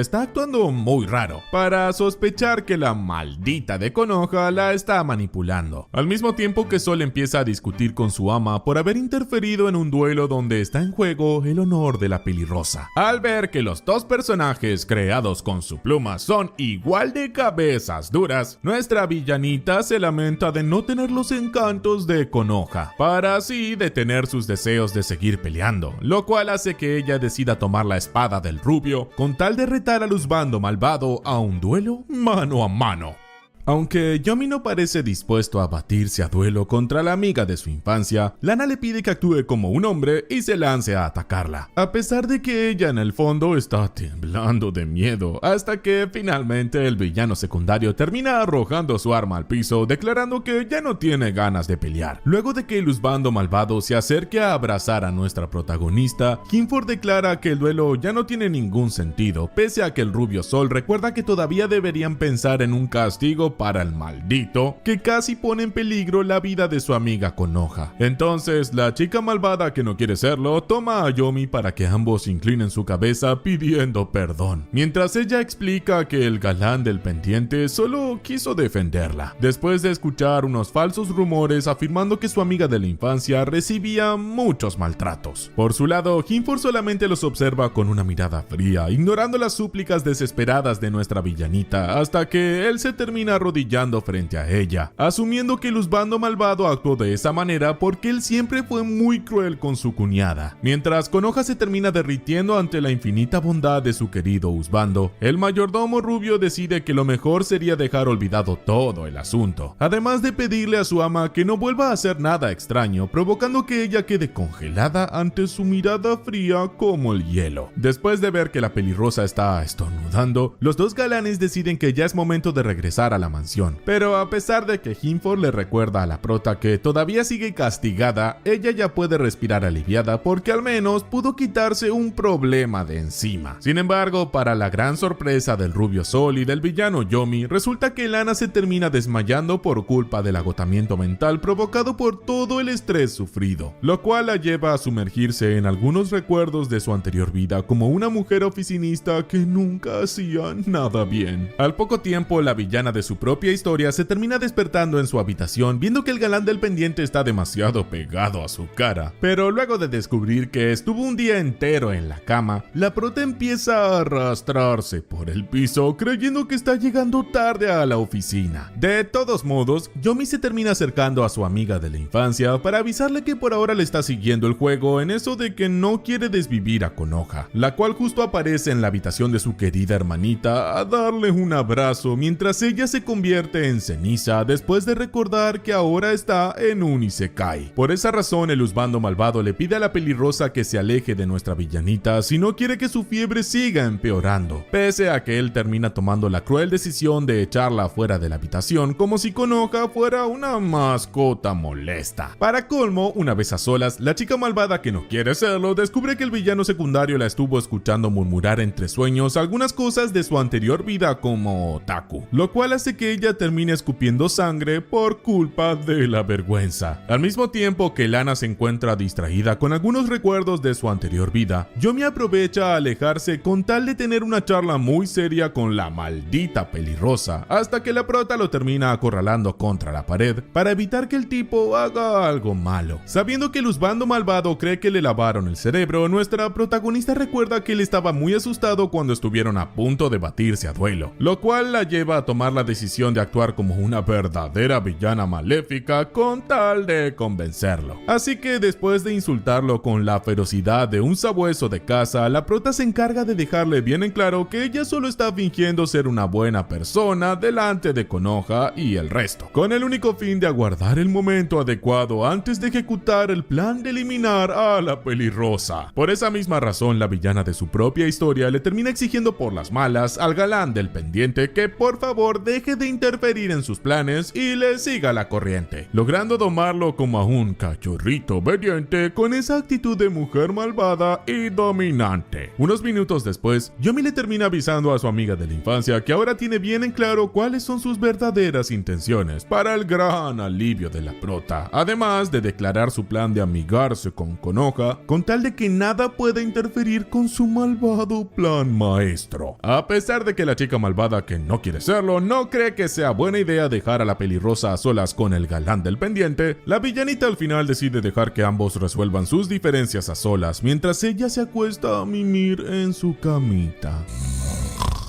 Speaker 1: está actuando muy raro, para sospechar que la maldita de Konoha la está manipulando. Al mismo tiempo que Sol empieza a discutir con su ama por haber interferido en un duelo donde está en juego el honor de la pelirrosa. Al ver que los dos personajes creados con su pluma son igual de cabezas duras, nuestra villanita se lamenta de no tener los encantos de Konoha, para así detener sus deseos de seguir peleando, lo cual hace que ella decida tomar la espada del rubio con tal de retar al husbando malvado a un duelo mano a mano. Aunque Yomi no parece dispuesto a batirse a duelo contra la amiga de su infancia, Lana le pide que actúe como un hombre y se lance a atacarla, a pesar de que ella en el fondo está temblando de miedo, hasta que finalmente el villano secundario termina arrojando su arma al piso, declarando que ya no tiene ganas de pelear. Luego de que el husbando malvado se acerque a abrazar a nuestra protagonista, Hinford declara que el duelo ya no tiene ningún sentido, pese a que el rubio Sol recuerda que todavía deberían pensar en un castigo para el maldito que casi pone en peligro la vida de su amiga Konoha. Entonces la chica malvada que no quiere serlo toma a Yomi para que ambos inclinen su cabeza pidiendo perdón, mientras ella explica que el galán del pendiente solo quiso defenderla, después de escuchar unos falsos rumores afirmando que su amiga de la infancia recibía muchos maltratos. Por su lado, Hinford solamente los observa con una mirada fría, ignorando las súplicas desesperadas de nuestra villanita, hasta que él se termina arrodillando frente a ella, asumiendo que el husbando malvado actuó de esa manera porque él siempre fue muy cruel con su cuñada. Mientras Konoha se termina derritiendo ante la infinita bondad de su querido husbando, el mayordomo rubio decide que lo mejor sería dejar olvidado todo el asunto, además de pedirle a su ama que no vuelva a hacer nada extraño, provocando que ella quede congelada ante su mirada fría como el hielo. Después de ver que la pelirrosa está estornudando, los dos galanes deciden que ya es momento de regresar a la mansión, pero a pesar de que Hinford le recuerda a la prota que todavía sigue castigada, ella ya puede respirar aliviada porque al menos pudo quitarse un problema de encima. Sin embargo, para la gran sorpresa del rubio Sol y del villano Yomi, resulta que Lana se termina desmayando por culpa del agotamiento mental provocado por todo el estrés sufrido, lo cual la lleva a sumergirse en algunos recuerdos de su anterior vida como una mujer oficinista que nunca hacía nada bien. Al poco tiempo, la villana de su propia historia se termina despertando en su habitación viendo que el galán del pendiente está demasiado pegado a su cara, pero luego de descubrir que estuvo un día entero en la cama, la prota empieza a arrastrarse por el piso creyendo que está llegando tarde a la oficina. De todos modos, Yomi se termina acercando a su amiga de la infancia para avisarle que por ahora le está siguiendo el juego en eso de que no quiere desvivir a Konoha, la cual justo aparece en la habitación de su querida hermanita a darle un abrazo mientras ella se convierte en ceniza después de recordar que ahora está en un isekai. Por esa razón, el husbando malvado le pide a la pelirrosa que se aleje de nuestra villanita si no quiere que su fiebre siga empeorando, pese a que él termina tomando la cruel decisión de echarla fuera de la habitación como si Konoha fuera una mascota molesta. Para colmo, una vez a solas, la chica malvada que no quiere serlo descubre que el villano secundario la estuvo escuchando murmurar entre sueños algunas cosas de su anterior vida como otaku, lo cual hace que ella termine escupiendo sangre por culpa de la vergüenza. Al mismo tiempo que Lana se encuentra distraída con algunos recuerdos de su anterior vida, Yomi aprovecha a alejarse con tal de tener una charla muy seria con la maldita pelirrosa, hasta que la prota lo termina acorralando contra la pared para evitar que el tipo haga algo malo. Sabiendo que el husbando malvado cree que le lavaron el cerebro, nuestra protagonista recuerda que él estaba muy asustado cuando estuvieron a punto de batirse a duelo, lo cual la lleva a tomar la decisión decisión de actuar como una verdadera villana maléfica con tal de convencerlo. Así que después de insultarlo con la ferocidad de un sabueso de caza, la prota se encarga de dejarle bien en claro que ella solo está fingiendo ser una buena persona delante de Konoha y el resto, con el único fin de aguardar el momento adecuado antes de ejecutar el plan de eliminar a la pelirrosa. Por esa misma razón, la villana de su propia historia le termina exigiendo por las malas al galán del pendiente que por favor deje de interferir en sus planes y le siga la corriente, logrando domarlo como a un cachorrito obediente con esa actitud de mujer malvada y dominante. Unos minutos después, Yomi le termina avisando a su amiga de la infancia que ahora tiene bien en claro cuáles son sus verdaderas intenciones, para el gran alivio de la prota, además de declarar su plan de amigarse con Konoha con tal de que nada pueda interferir con su malvado plan maestro. A pesar de que la chica malvada, que no quiere serlo, no cree que sea buena idea dejar a la pelirrosa a solas con el galán del pendiente, la villanita al final decide dejar que ambos resuelvan sus diferencias a solas mientras ella se acuesta a mimir en su camita.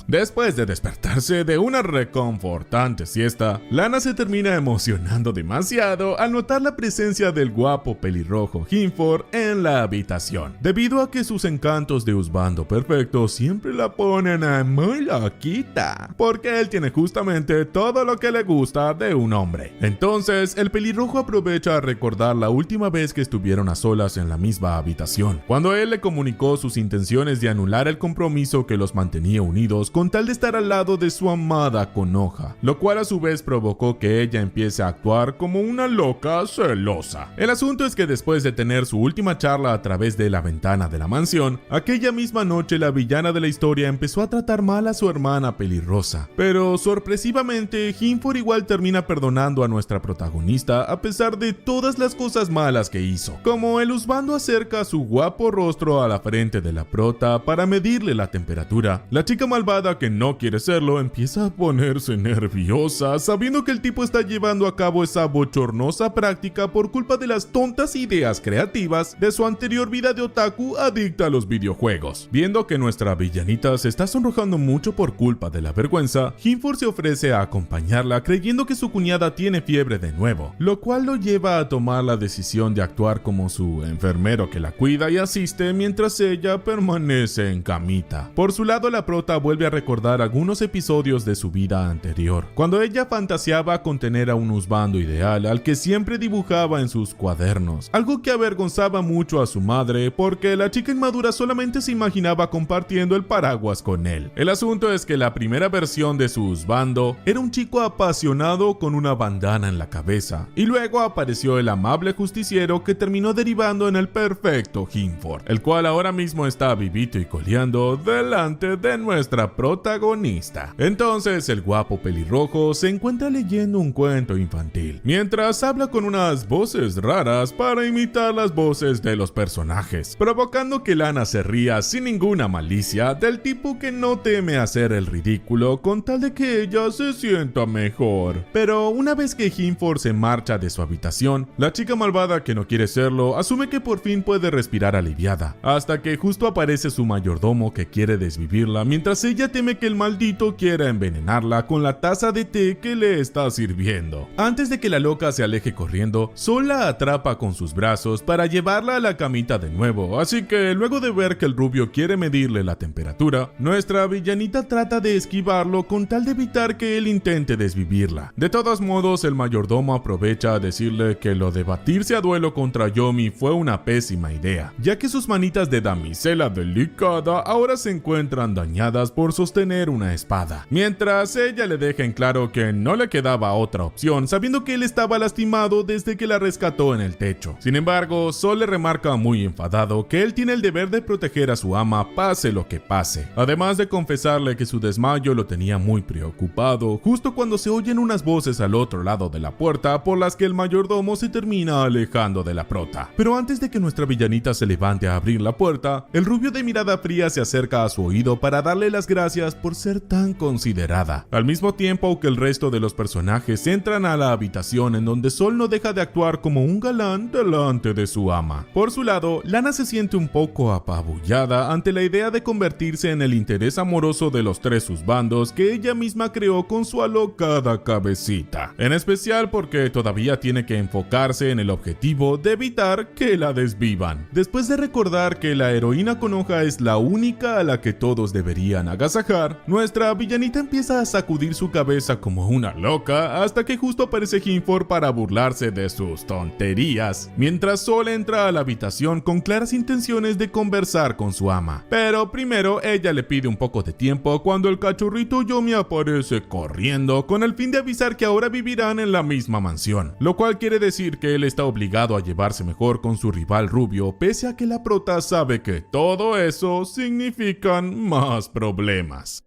Speaker 1: Después de despertarse de una reconfortante siesta, Lana se termina emocionando demasiado al notar la presencia del guapo pelirrojo Hinford en la habitación, debido a que sus encantos de husbando perfecto siempre la ponen muy loquita, porque él tiene justamente todo lo que le gusta de un hombre. Entonces, el pelirrojo aprovecha a recordar la última vez que estuvieron a solas en la misma habitación, cuando él le comunicó sus intenciones de anular el compromiso que los mantenía unidos con tal de estar al lado de su amada Konoha, lo cual a su vez provocó que ella empiece a actuar como una loca celosa. El asunto es que después de tener su última charla a través de la ventana de la mansión, aquella misma noche la villana de la historia empezó a tratar mal a su hermana pelirrosa, pero sorpresivamente Hinford igual termina perdonando a nuestra protagonista a pesar de todas las cosas malas que hizo, como el husbando acerca su guapo rostro a la frente de la prota para medirle la temperatura. La chica malvada, que no quiere serlo, empieza a ponerse nerviosa sabiendo que el tipo está llevando a cabo esa bochornosa práctica por culpa de las tontas ideas creativas de su anterior vida de otaku adicta a los videojuegos. Viendo que nuestra villanita se está sonrojando mucho por culpa de la vergüenza, Hinford se ofrece a acompañarla creyendo que su cuñada tiene fiebre de nuevo, lo cual lo lleva a tomar la decisión de actuar como su enfermero que la cuida y asiste mientras ella permanece en camita. Por su lado, la prota vuelve a recordar algunos episodios de su vida anterior, cuando ella fantaseaba con tener a un husbando ideal al que siempre dibujaba en sus cuadernos, algo que avergonzaba mucho a su madre porque la chica inmadura solamente se imaginaba compartiendo el paraguas con él. El asunto es que la primera versión de su husbando era un chico apasionado con una bandana en la cabeza, y luego apareció el amable justiciero que terminó derivando en el perfecto Hinford, el cual ahora mismo está vivito y coleando delante de nuestra protagonista. Entonces el guapo pelirrojo se encuentra leyendo un cuento infantil, mientras habla con unas voces raras para imitar las voces de los personajes, provocando que Lana se ría sin ninguna malicia, del tipo que no teme hacer el ridículo con tal de que ella se sienta mejor. Pero una vez que Hinford se marcha de su habitación, la chica malvada, que no quiere serlo, asume que por fin puede respirar aliviada, hasta que justo aparece su mayordomo que quiere desvivirla, mientras ella teme que el maldito quiera envenenarla con la taza de té que le está sirviendo. Antes de que la loca se aleje corriendo, Sol la atrapa con sus brazos para llevarla a la camita de nuevo, así que luego de ver que el rubio quiere medirle la temperatura, nuestra villanita trata de esquivarlo con tal de evitar que él intente desvivirla. De todos modos, el mayordomo aprovecha a decirle que lo de batirse a duelo contra Yomi fue una pésima idea, ya que sus manitas de damisela delicada ahora se encuentran dañadas por sostener una espada, mientras ella le deja en claro que no le quedaba otra opción, sabiendo que él estaba lastimado desde que la rescató en el techo. Sin embargo, Sol le remarca muy enfadado que él tiene el deber de proteger a su ama pase lo que pase, además de confesarle que su desmayo lo tenía muy preocupado, justo cuando se oyen unas voces al otro lado de la puerta por las que el mayordomo se termina alejando de la prota. Pero antes de que nuestra villanita se levante a abrir la puerta, el rubio de mirada fría se acerca a su oído para darle las gracias gracias por ser tan considerada. Al mismo tiempo que el resto de los personajes entran a la habitación en donde Sol no deja de actuar como un galán delante de su ama. Por su lado, Lana se siente un poco apabullada ante la idea de convertirse en el interés amoroso de los tres husbandos que ella misma creó con su alocada cabecita. En especial porque todavía tiene que enfocarse en el objetivo de evitar que la desvivan. Después de recordar que la heroína Konoha es la única a la que todos deberían agasajar, nuestra villanita empieza a sacudir su cabeza como una loca hasta que justo aparece Hinford para burlarse de sus tonterías, mientras Sol entra a la habitación con claras intenciones de conversar con su ama. Pero primero ella le pide un poco de tiempo cuando el cachorrito Yomi aparece corriendo con el fin de avisar que ahora vivirán en la misma mansión, lo cual quiere decir que él está obligado a llevarse mejor con su rival rubio, pese a que la prota sabe que todo eso significan más problemas.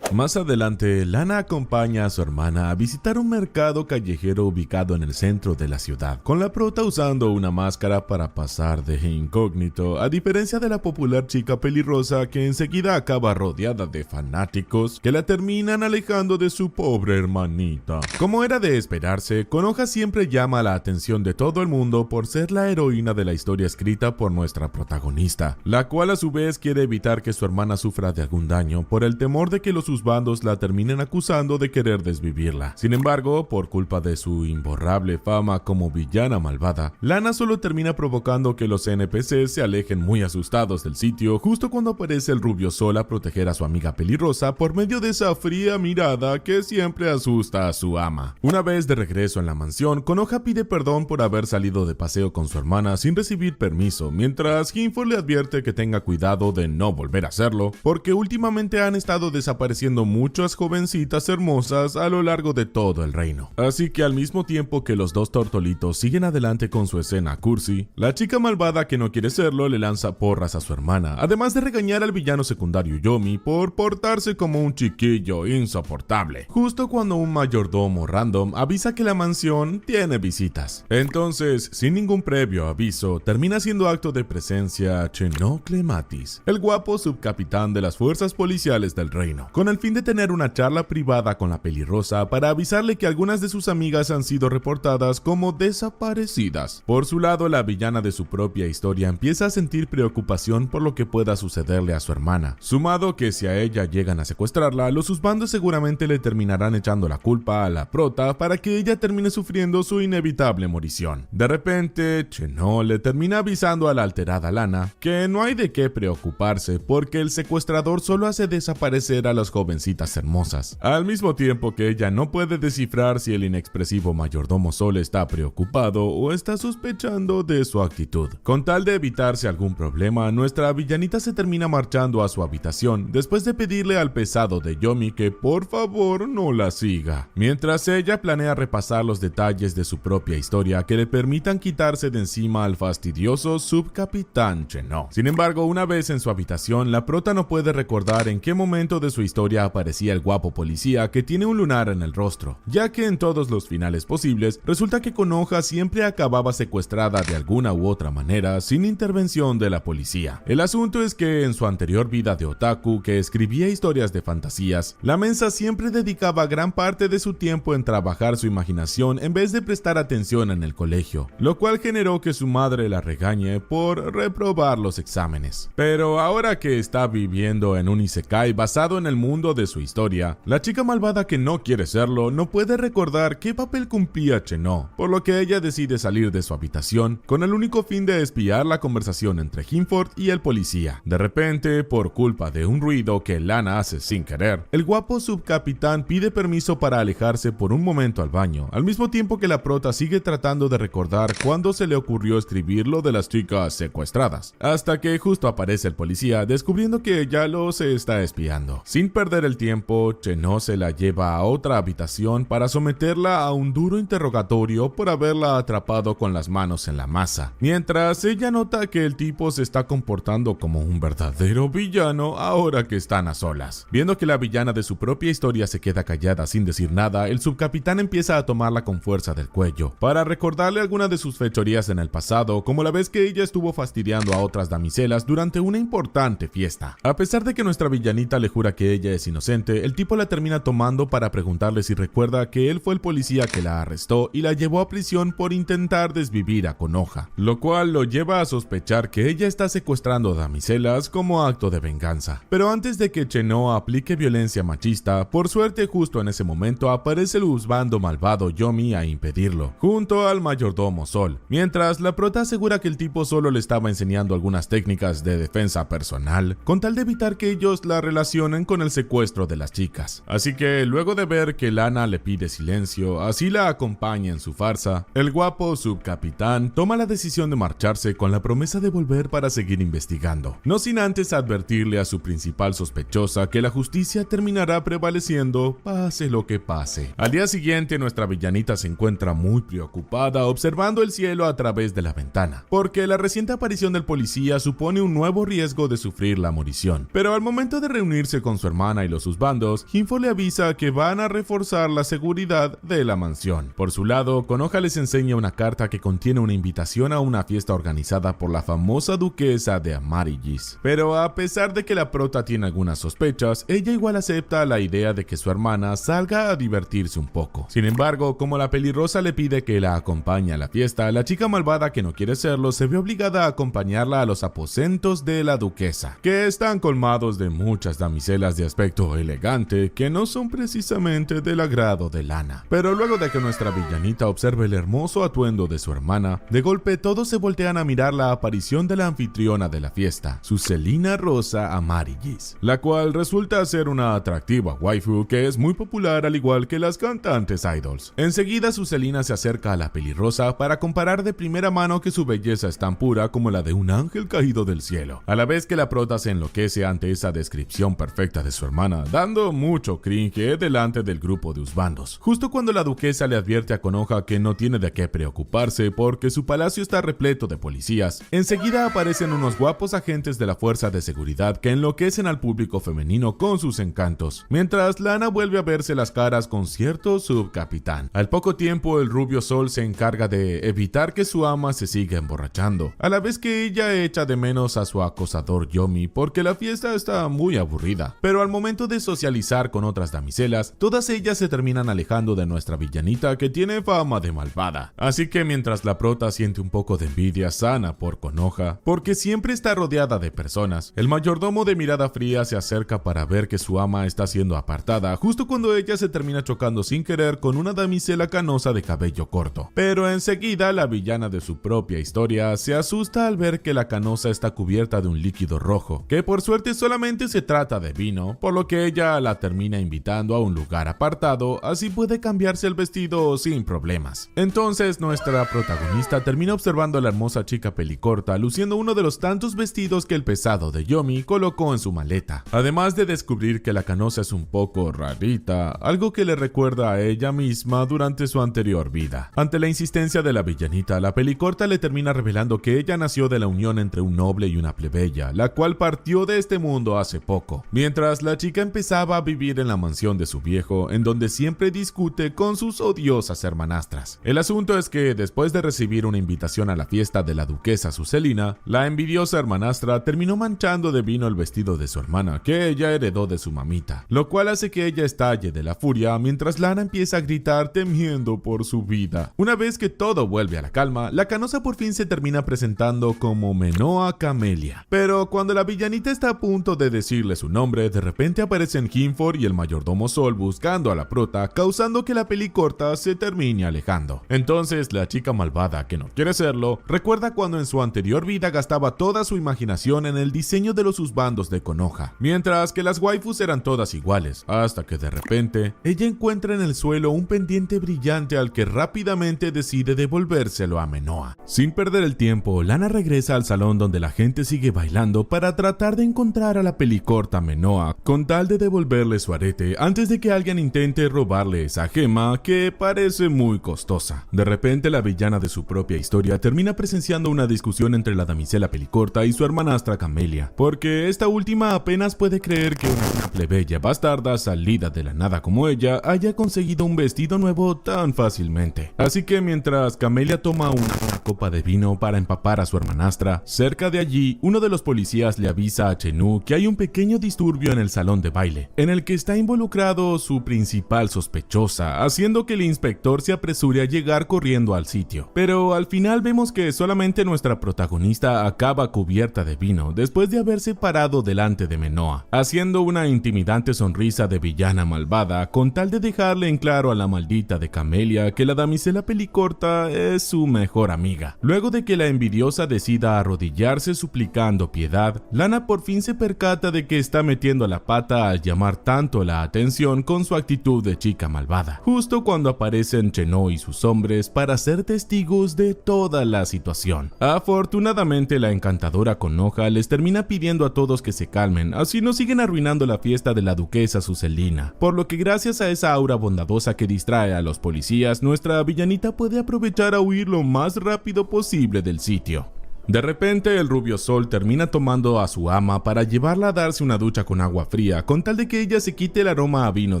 Speaker 1: Más adelante, Lana acompaña a su hermana a visitar un mercado callejero ubicado en el centro de la ciudad, con la prota usando una máscara para pasar de incógnito, a diferencia de la popular chica pelirrosa que enseguida acaba rodeada de fanáticos que la terminan alejando de su pobre hermanita. Como era de esperarse, Konoha siempre llama la atención de todo el mundo por ser la heroína de la historia escrita por nuestra protagonista, la cual a su vez quiere evitar que su hermana sufra de algún daño por el temor de que los bandos la terminen acusando de querer desvivirla. Sin embargo, por culpa de su imborrable fama como villana malvada, Lana solo termina provocando que los NPCs se alejen muy asustados del sitio justo cuando aparece el rubio Sol a proteger a su amiga pelirrosa por medio de esa fría mirada que siempre asusta a su ama. Una vez de regreso en la mansión, Konoha pide perdón por haber salido de paseo con su hermana sin recibir permiso, mientras Hinford le advierte que tenga cuidado de no volver a hacerlo, porque últimamente han estado desapareciendo muchas jovencitas hermosas a lo largo de todo el reino. Así que al mismo tiempo que los dos tortolitos siguen adelante con su escena cursi, la chica malvada que no quiere serlo le lanza porras a su hermana, además de regañar al villano secundario Yomi por portarse como un chiquillo insoportable, justo cuando un mayordomo random avisa que la mansión tiene visitas. Entonces, sin ningún previo aviso, termina siendo acto de presencia Cheno Clematis, el guapo subcapitán de las fuerzas policiales del reino, con el fin de tener una charla privada con la pelirrosa para avisarle que algunas de sus amigas han sido reportadas como desaparecidas. Por su lado, la villana de su propia historia empieza a sentir preocupación por lo que pueda sucederle a su hermana, sumado que si a ella llegan a secuestrarla, los husbandos seguramente le terminarán echando la culpa a la prota para que ella termine sufriendo su inevitable morición. De repente, Cheno le termina avisando a la alterada Lana que no hay de qué preocuparse porque el secuestrador solo hace desaparecer a las jovencitas hermosas, al mismo tiempo que ella no puede descifrar si el inexpresivo mayordomo Sol está preocupado o está sospechando de su actitud. Con tal de evitarse algún problema, nuestra villanita se termina marchando a su habitación después de pedirle al pesado de Yomi que por favor no la siga, mientras ella planea repasar los detalles de su propia historia que le permitan quitarse de encima al fastidioso subcapitán Cheno. Sin embargo, una vez en su habitación, la prota no puede recordar en qué momento de su historia aparecía el guapo policía que tiene un lunar en el rostro, ya que en todos los finales posibles resulta que Konoha siempre acababa secuestrada de alguna u otra manera sin intervención de la policía. El asunto es que en su anterior vida de otaku que escribía historias de fantasías, la mensa siempre dedicaba gran parte de su tiempo en trabajar su imaginación en vez de prestar atención en el colegio, lo cual generó que su madre la regañe por reprobar los exámenes. Pero ahora que está viviendo en un isekai basado en el mundo de su historia, la chica malvada que no quiere serlo no puede recordar qué papel cumplía Cheno, por lo que ella decide salir de su habitación con el único fin de espiar la conversación entre Hinford y el policía. De repente, por culpa de un ruido que Lana hace sin querer, el guapo subcapitán pide permiso para alejarse por un momento al baño, al mismo tiempo que la prota sigue tratando de recordar cuándo se le ocurrió escribir lo de las chicas secuestradas, hasta que justo aparece el policía descubriendo que ella los está espiando. Sin perder el tiempo, Cheno se la lleva a otra habitación para someterla a un duro interrogatorio por haberla atrapado con las manos en la masa, mientras ella nota que el tipo se está comportando como un verdadero villano ahora que están a solas. Viendo que la villana de su propia historia se queda callada sin decir nada, el subcapitán empieza a tomarla con fuerza del cuello para recordarle algunas de sus fechorías en el pasado, como la vez que ella estuvo fastidiando a otras damiselas durante una importante fiesta. A pesar de que nuestra villanita le jura que ella es es inocente, el tipo la termina tomando para preguntarle si recuerda que él fue el policía que la arrestó y la llevó a prisión por intentar desvivir a Konoha, lo cual lo lleva a sospechar que ella está secuestrando damiselas como acto de venganza. Pero antes de que Chenoa aplique violencia machista, por suerte justo en ese momento aparece el husbando malvado Yomi a impedirlo, junto al mayordomo Sol, mientras la prota asegura que el tipo solo le estaba enseñando algunas técnicas de defensa personal, con tal de evitar que ellos la relacionen con el secuestro de las chicas. Así que luego de ver que Lana le pide silencio, así la acompaña en su farsa, el guapo subcapitán toma la decisión de marcharse con la promesa de volver para seguir investigando, no sin antes advertirle a su principal sospechosa que la justicia terminará prevaleciendo pase lo que pase. Al día siguiente nuestra villanita se encuentra muy preocupada observando el cielo a través de la ventana, porque la reciente aparición del policía supone un nuevo riesgo de sufrir la morición. Pero al momento de reunirse con su hermana y los husbandos, Hinfo le avisa que van a reforzar la seguridad de la mansión. Por su lado, Konoha les enseña una carta que contiene una invitación a una fiesta organizada por la famosa duquesa de Amaryllis. Pero a pesar de que la prota tiene algunas sospechas, ella igual acepta la idea de que su hermana salga a divertirse un poco. Sin embargo, como la pelirrosa le pide que la acompañe a la fiesta, la chica malvada que no quiere serlo se ve obligada a acompañarla a los aposentos de la duquesa, que están colmados de muchas damiselas de aspecto elegante que no son precisamente del agrado de Lana. Pero luego de que nuestra villanita observe el hermoso atuendo de su hermana, de golpe todos se voltean a mirar la aparición de la anfitriona de la fiesta, su Selina Rosa Amaryllis, la cual resulta ser una atractiva waifu que es muy popular al igual que las cantantes idols. Enseguida su Selina se acerca a la pelirrosa para comparar de primera mano que su belleza es tan pura como la de un ángel caído del cielo, a la vez que la prota se enloquece ante esa descripción perfecta de su hermana, dando mucho cringe delante del grupo de husbandos. Justo cuando la duquesa le advierte a Konoha que no tiene de qué preocuparse porque su palacio está repleto de policías, enseguida aparecen unos guapos agentes de la fuerza de seguridad que enloquecen al público femenino con sus encantos, mientras Lana vuelve a verse las caras con cierto subcapitán. Al poco tiempo el rubio Sol se encarga de evitar que su ama se siga emborrachando, a la vez que ella echa de menos a su acosador Yomi porque la fiesta está muy aburrida. Pero al momento de socializar con otras damiselas, todas ellas se terminan alejando de nuestra villanita que tiene fama de malvada. Así que mientras la prota siente un poco de envidia sana por Konoha, porque siempre está rodeada de personas, el mayordomo de mirada fría se acerca para ver que su ama está siendo apartada justo cuando ella se termina chocando sin querer con una damisela canosa de cabello corto. Pero enseguida la villana de su propia historia se asusta al ver que la canosa está cubierta de un líquido rojo, que por suerte solamente se trata de vino, por lo que ella la termina invitando a un lugar apartado, así puede cambiarse el vestido sin problemas. Entonces nuestra protagonista termina observando a la hermosa chica pelicorta luciendo uno de los tantos vestidos que el pesado de Yomi colocó en su maleta, además de descubrir que la canosa es un poco rarita, algo que le recuerda a ella misma durante su anterior vida. Ante la insistencia de la villanita, la pelicorta le termina revelando que ella nació de la unión entre un noble y una plebeya, la cual partió de este mundo hace poco, mientras la chica empezaba a vivir en la mansión de su viejo, en donde siempre discute con sus odiosas hermanastras. El asunto es que después de recibir una invitación a la fiesta de la duquesa Selina, la envidiosa hermanastra terminó manchando de vino el vestido de su hermana, que ella heredó de su mamita, lo cual hace que ella estalle de la furia mientras Lana empieza a gritar temiendo por su vida. Una vez que todo vuelve a la calma, la canosa por fin se termina presentando como Menoa Camelia. Pero cuando la villanita está a punto de decirle su nombre, de repente aparecen Hinford y el mayordomo Sol buscando a la prota, causando que la pelicorta se termine alejando. Entonces la chica malvada, que no quiere serlo, recuerda cuando en su anterior vida gastaba toda su imaginación en el diseño de los husbandos de Konoha, mientras que las waifus eran todas iguales, hasta que de repente ella encuentra en el suelo un pendiente brillante al que rápidamente decide devolvérselo a Menoa. Sin perder el tiempo, Lana regresa al salón donde la gente sigue bailando para tratar de encontrar a la pelicorta Menoa, con tal de devolverle su arete antes de que alguien intente robarle esa gema que parece muy costosa. De repente la villana de su propia historia termina presenciando una discusión entre la damisela pelicorta y su hermanastra Camelia, porque esta última apenas puede creer que una plebeya bastarda salida de la nada como ella haya conseguido un vestido nuevo tan fácilmente. Así que mientras Camelia toma una copa de vino para empapar a su hermanastra, cerca de allí uno de los policías le avisa a Chenu que hay un pequeño disturbio en el salón salón de baile, en el que está involucrado su principal sospechosa, haciendo que el inspector se apresure a llegar corriendo al sitio. Pero al final vemos que solamente nuestra protagonista acaba cubierta de vino después de haberse parado delante de Menoa, haciendo una intimidante sonrisa de villana malvada con tal de dejarle en claro a la maldita de Camelia que la damisela pelicorta es su mejor amiga. Luego de que la envidiosa decida arrodillarse suplicando piedad, Lana por fin se percata de que está metiendo la pata al llamar tanto la atención con su actitud de chica malvada, justo cuando aparecen Cheno y sus hombres para ser testigos de toda la situación. Afortunadamente la encantadora Konoha les termina pidiendo a todos que se calmen, así no siguen arruinando la fiesta de la duquesa Suselina, por lo que gracias a esa aura bondadosa que distrae a los policías, nuestra villanita puede aprovechar a huir lo más rápido posible del sitio. De repente el rubio Sol termina tomando a su ama para llevarla a darse una ducha con agua fría con tal de que ella se quite el aroma a vino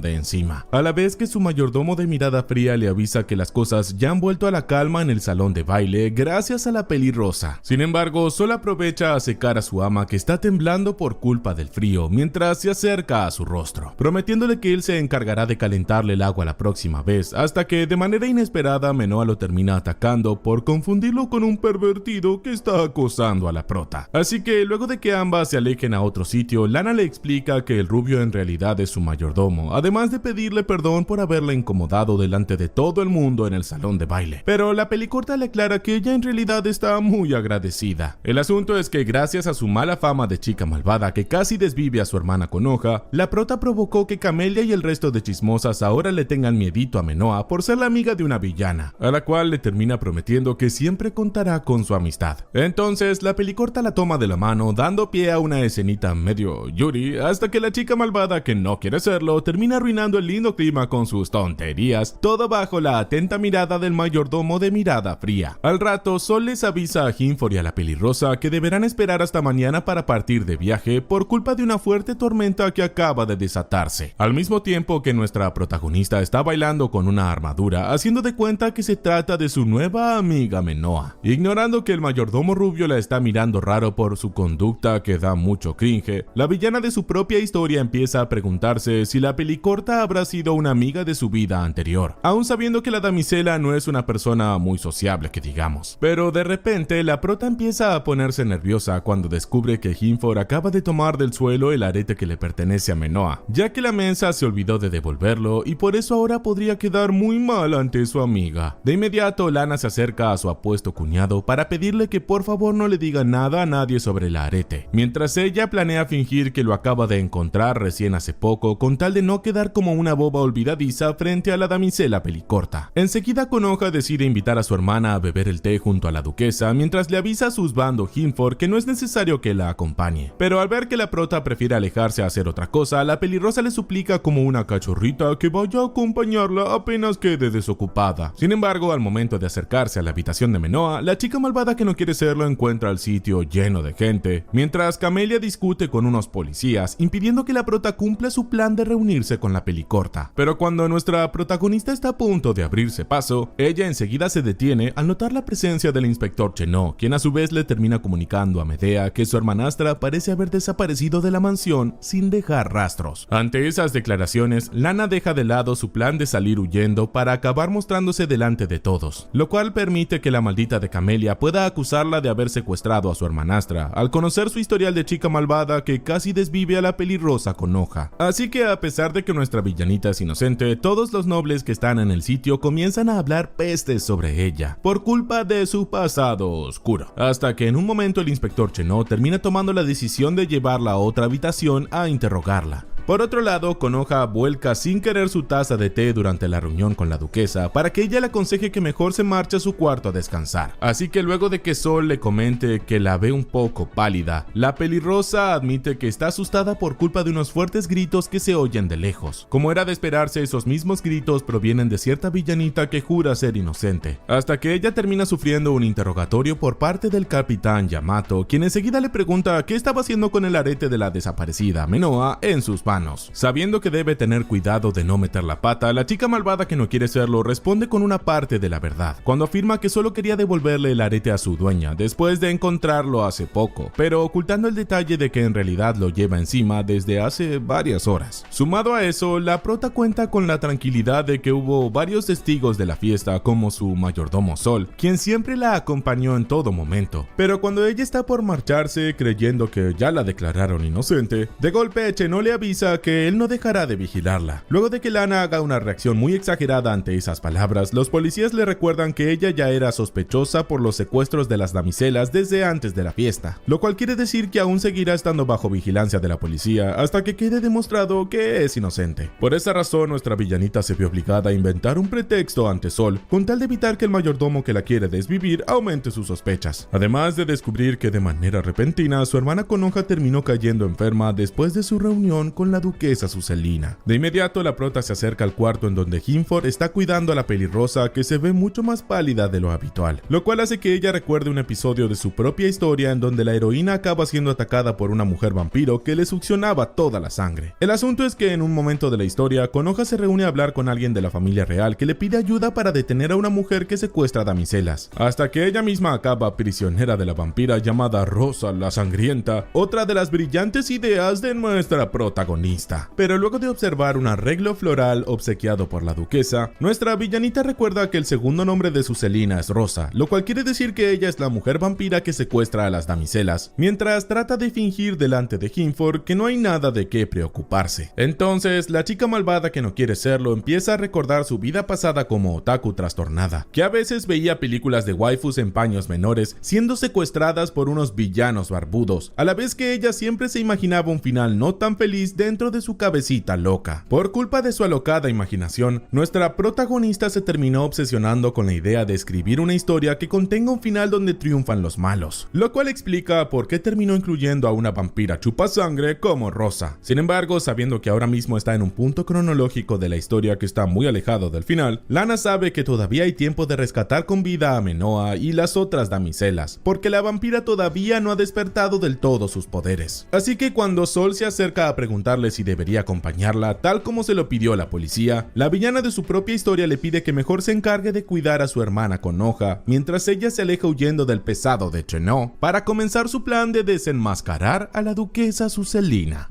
Speaker 1: de encima, a la vez que su mayordomo de mirada fría le avisa que las cosas ya han vuelto a la calma en el salón de baile gracias a la pelirrosa. Sin embargo, Sol aprovecha a secar a su ama que está temblando por culpa del frío mientras se acerca a su rostro, prometiéndole que él se encargará de calentarle el agua la próxima vez, hasta que de manera inesperada Menoa lo termina atacando por confundirlo con un pervertido que está acosando a la prota. Así que luego de que ambas se alejen a otro sitio, Lana le explica que el rubio en realidad es su mayordomo, además de pedirle perdón por haberla incomodado delante de todo el mundo en el salón de baile. Pero la pelicorta le aclara que ella en realidad está muy agradecida. El asunto es que gracias a su mala fama de chica malvada que casi desvive a su hermana Konoha, la prota provocó que Camelia y el resto de chismosas ahora le tengan miedito a Menoa por ser la amiga de una villana, a la cual le termina prometiendo que siempre contará con su amistad. Entonces la pelicorta la toma de la mano, dando pie a una escenita medio yuri, hasta que la chica malvada que no quiere serlo termina arruinando el lindo clima con sus tonterías, todo bajo la atenta mirada del mayordomo de mirada fría. Al rato, Sol les avisa a Hinford y a la pelirrosa que deberán esperar hasta mañana para partir de viaje por culpa de una fuerte tormenta que acaba de desatarse, al mismo tiempo que nuestra protagonista está bailando con una armadura, haciendo de cuenta que se trata de su nueva amiga Menoa, ignorando que el mayordomo rubio la está mirando raro por su conducta que da mucho cringe. La villana de su propia historia empieza a preguntarse si la pelicorta habrá sido una amiga de su vida anterior, aún sabiendo que la damisela no es una persona muy sociable que digamos. Pero de repente la prota empieza a ponerse nerviosa cuando descubre que Hinford acaba de tomar del suelo el arete que le pertenece a Menoa, ya que la mensa se olvidó de devolverlo y por eso ahora podría quedar muy mal ante su amiga. De inmediato Lana se acerca a su apuesto cuñado para pedirle que por favor no le diga nada a nadie sobre el arete, mientras ella planea fingir que lo acaba de encontrar recién hace poco con tal de no quedar como una boba olvidadiza frente a la damisela pelicorta. Enseguida Konoha decide invitar a su hermana a beber el té junto a la duquesa mientras le avisa a su husbando Hinford que no es necesario que la acompañe, pero al ver que la prota prefiere alejarse a hacer otra cosa, la pelirrosa le suplica como una cachorrita que vaya a acompañarla apenas quede desocupada. Sin embargo, al momento de acercarse a la habitación de Menoa, la chica malvada que no quiere serlo encuentra el sitio lleno de gente, mientras Camelia discute con unos policías, impidiendo que la prota cumpla su plan de reunirse con la pelicorta. Pero cuando nuestra protagonista está a punto de abrirse paso, ella enseguida se detiene al notar la presencia del inspector Cheno, quien a su vez le termina comunicando a Medea que su hermanastra parece haber desaparecido de la mansión sin dejar rastros. Ante esas declaraciones, Lana deja de lado su plan de salir huyendo para acabar mostrándose delante de todos, lo cual permite que la maldita de Camelia pueda acusarla de haber secuestrado a su hermanastra, al conocer su historial de chica malvada que casi desvive a la pelirrosa Konoha. Así que a pesar de que nuestra villanita es inocente, todos los nobles que están en el sitio comienzan a hablar pestes sobre ella, por culpa de su pasado oscuro, hasta que en un momento el inspector Cheno termina tomando la decisión de llevarla a otra habitación a interrogarla. Por otro lado, Konoha vuelca sin querer su taza de té durante la reunión con la duquesa para que ella le aconseje que mejor se marche a su cuarto a descansar. Así que luego de que Sol le comente que la ve un poco pálida, la pelirrosa admite que está asustada por culpa de unos fuertes gritos que se oyen de lejos. Como era de esperarse, esos mismos gritos provienen de cierta villanita que jura ser inocente, hasta que ella termina sufriendo un interrogatorio por parte del capitán Yamato, quien enseguida le pregunta qué estaba haciendo con el arete de la desaparecida Menoa en sus manos. vanos. Sabiendo que debe tener cuidado de no meter la pata, la chica malvada que no quiere serlo responde con una parte de la verdad, cuando afirma que solo quería devolverle el arete a su dueña después de encontrarlo hace poco, pero ocultando el detalle de que en realidad lo lleva encima desde hace varias horas. Sumado a eso, la prota cuenta con la tranquilidad de que hubo varios testigos de la fiesta, como su mayordomo Sol, quien siempre la acompañó en todo momento. Pero cuando ella está por marcharse, creyendo que ya la declararon inocente, de golpe Cheno le avisa que él no dejará de vigilarla. Luego de que Lana haga una reacción muy exagerada ante esas palabras, los policías le recuerdan que ella ya era sospechosa por los secuestros de las damiselas desde antes de la fiesta, lo cual quiere decir que aún seguirá estando bajo vigilancia de la policía hasta que quede demostrado que es inocente. Por esa razón, nuestra villanita se vio obligada a inventar un pretexto ante Sol, con tal de evitar que el mayordomo que la quiere desvivir aumente sus sospechas. Además de descubrir que de manera repentina su hermana Konoha terminó cayendo enferma después de su reunión con la duquesa Suselina. De inmediato la prota se acerca al cuarto en donde Hinford está cuidando a la pelirrosa, que se ve mucho más pálida de lo habitual, lo cual hace que ella recuerde un episodio de su propia historia en donde la heroína acaba siendo atacada por una mujer vampiro que le succionaba toda la sangre. El asunto es que en un momento de la historia, Konoha se reúne a hablar con alguien de la familia real que le pide ayuda para detener a una mujer que secuestra damiselas, hasta que ella misma acaba prisionera de la vampira llamada Rosa la Sangrienta, otra de las brillantes ideas de nuestra protagonista. Pero luego de observar un arreglo floral obsequiado por la duquesa, nuestra villanita recuerda que el segundo nombre de Suselina es Rosa, lo cual quiere decir que ella es la mujer vampira que secuestra a las damiselas, mientras trata de fingir delante de Hinford que no hay nada de qué preocuparse. Entonces, la chica malvada que no quiere serlo empieza a recordar su vida pasada como otaku trastornada, que a veces veía películas de waifus en paños menores siendo secuestradas por unos villanos barbudos, a la vez que ella siempre se imaginaba un final no tan feliz dentro de su cabecita loca. Por culpa de su alocada imaginación, nuestra protagonista se terminó obsesionando con la idea de escribir una historia que contenga un final donde triunfan los malos, lo cual explica por qué terminó incluyendo a una vampira chupasangre como Rosa. Sin embargo, sabiendo que ahora mismo está en un punto cronológico de la historia que está muy alejado del final, Lana sabe que todavía hay tiempo de rescatar con vida a Menoa y las otras damiselas, porque la vampira todavía no ha despertado del todo sus poderes. Así que cuando Sol se acerca a preguntarle si debería acompañarla, tal como se lo pidió la policía, la villana de su propia historia le pide que mejor se encargue de cuidar a su hermana Konoha, mientras ella se aleja huyendo del pesado de Cheno, para comenzar su plan de desenmascarar a la duquesa Suselina.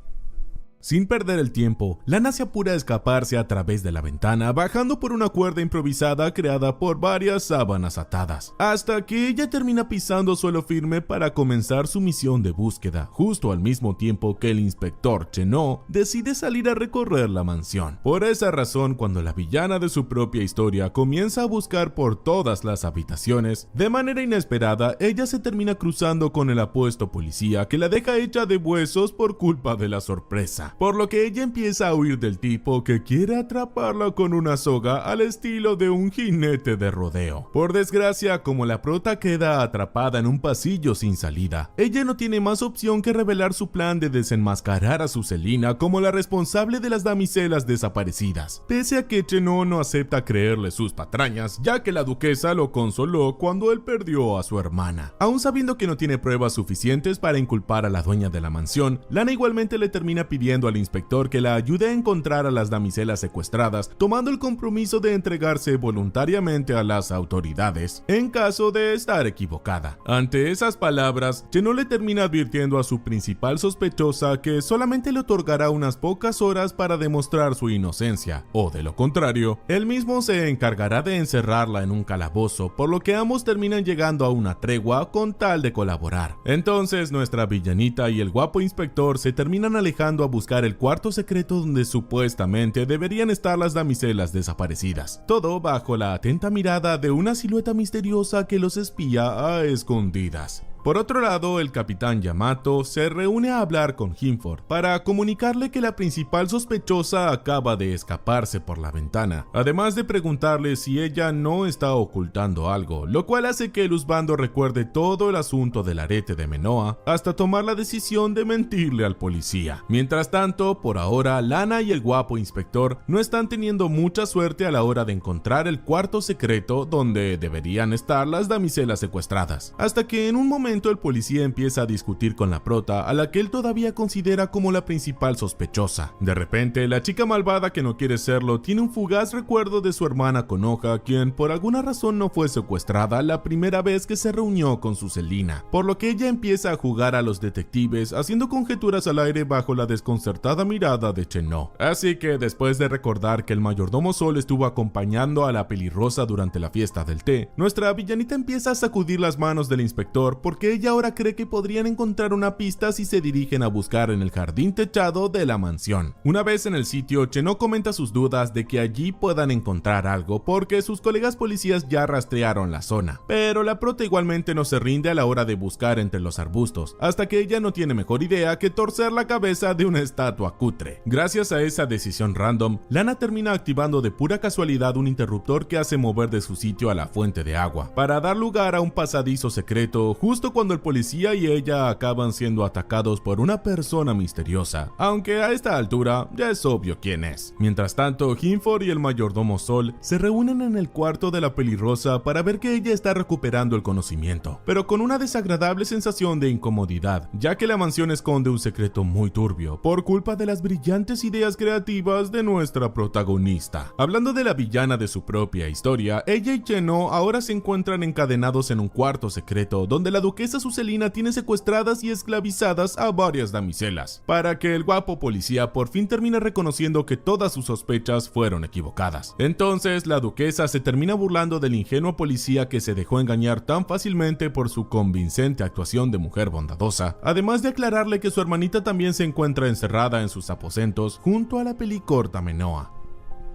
Speaker 1: Sin perder el tiempo, Lana se apura a escaparse a través de la ventana, bajando por una cuerda improvisada creada por varias sábanas atadas, hasta que ella termina pisando suelo firme para comenzar su misión de búsqueda, justo al mismo tiempo que el inspector Cheno decide salir a recorrer la mansión. Por esa razón, cuando la villana de su propia historia comienza a buscar por todas las habitaciones, de manera inesperada, ella se termina cruzando con el apuesto policía que la deja hecha de huesos por culpa de la sorpresa. Por lo que ella empieza a huir del tipo que quiere atraparla con una soga al estilo de un jinete de rodeo. Por desgracia, como la prota queda atrapada en un pasillo sin salida, ella no tiene más opción que revelar su plan de desenmascarar a Suselina como la responsable de las damiselas desaparecidas, pese a que Cheno no acepta creerle sus patrañas, ya que la duquesa lo consoló cuando él perdió a su hermana. Aún sabiendo que no tiene pruebas suficientes para inculpar a la dueña de la mansión, Lana igualmente le termina pidiendo al inspector que la ayude a encontrar a las damiselas secuestradas, tomando el compromiso de entregarse voluntariamente a las autoridades en caso de estar equivocada. Ante esas palabras, Cheno le termina advirtiendo a su principal sospechosa que solamente le otorgará unas pocas horas para demostrar su inocencia, o de lo contrario, él mismo se encargará de encerrarla en un calabozo, por lo que ambos terminan llegando a una tregua con tal de colaborar. Entonces nuestra villanita y el guapo inspector se terminan alejando a buscar el cuarto secreto donde supuestamente deberían estar las damiselas desaparecidas, todo bajo la atenta mirada de una silueta misteriosa que los espía a escondidas. Por otro lado, el capitán Yamato se reúne a hablar con Hinford para comunicarle que la principal sospechosa acaba de escaparse por la ventana, además de preguntarle si ella no está ocultando algo, lo cual hace que el husbando recuerde todo el asunto del arete de Menoa hasta tomar la decisión de mentirle al policía. Mientras tanto, por ahora, Lana y el guapo inspector no están teniendo mucha suerte a la hora de encontrar el cuarto secreto donde deberían estar las damiselas secuestradas, hasta que en un momento momento el policía empieza a discutir con la prota, a la que él todavía considera como la principal sospechosa. De repente, la chica malvada que no quiere serlo tiene un fugaz recuerdo de su hermana Konoha, quien por alguna razón no fue secuestrada la primera vez que se reunió con su Selina, por lo que ella empieza a jugar a los detectives, haciendo conjeturas al aire bajo la desconcertada mirada de Cheno. Así que después de recordar que el mayordomo Sol estuvo acompañando a la pelirrosa durante la fiesta del té, nuestra villanita empieza a sacudir las manos del inspector porque ella ahora cree que podrían encontrar una pista si se dirigen a buscar en el jardín techado de la mansión. Una vez en el sitio, Cheno comenta sus dudas de que allí puedan encontrar algo porque sus colegas policías ya rastrearon la zona, pero la prota igualmente no se rinde a la hora de buscar entre los arbustos, hasta que ella no tiene mejor idea que torcer la cabeza de una estatua cutre. Gracias a esa decisión random, Lana termina activando de pura casualidad un interruptor que hace mover de su sitio a la fuente de agua, para dar lugar a un pasadizo secreto justo cuando el policía y ella acaban siendo atacados por una persona misteriosa, aunque a esta altura ya es obvio quién es. Mientras tanto, Hinford y el mayordomo Sol se reúnen en el cuarto de la pelirrosa para ver que ella está recuperando el conocimiento, pero con una desagradable sensación de incomodidad, ya que la mansión esconde un secreto muy turbio por culpa de las brillantes ideas creativas de nuestra protagonista. Hablando de la villana de su propia historia, ella y Cheno ahora se encuentran encadenados en un cuarto secreto donde la duquesa Suselina tiene secuestradas y esclavizadas a varias damiselas, para que el guapo policía por fin termine reconociendo que todas sus sospechas fueron equivocadas. Entonces la duquesa se termina burlando del ingenuo policía que se dejó engañar tan fácilmente por su convincente actuación de mujer bondadosa, además de aclararle que su hermanita también se encuentra encerrada en sus aposentos junto a la pelicorta Menoa.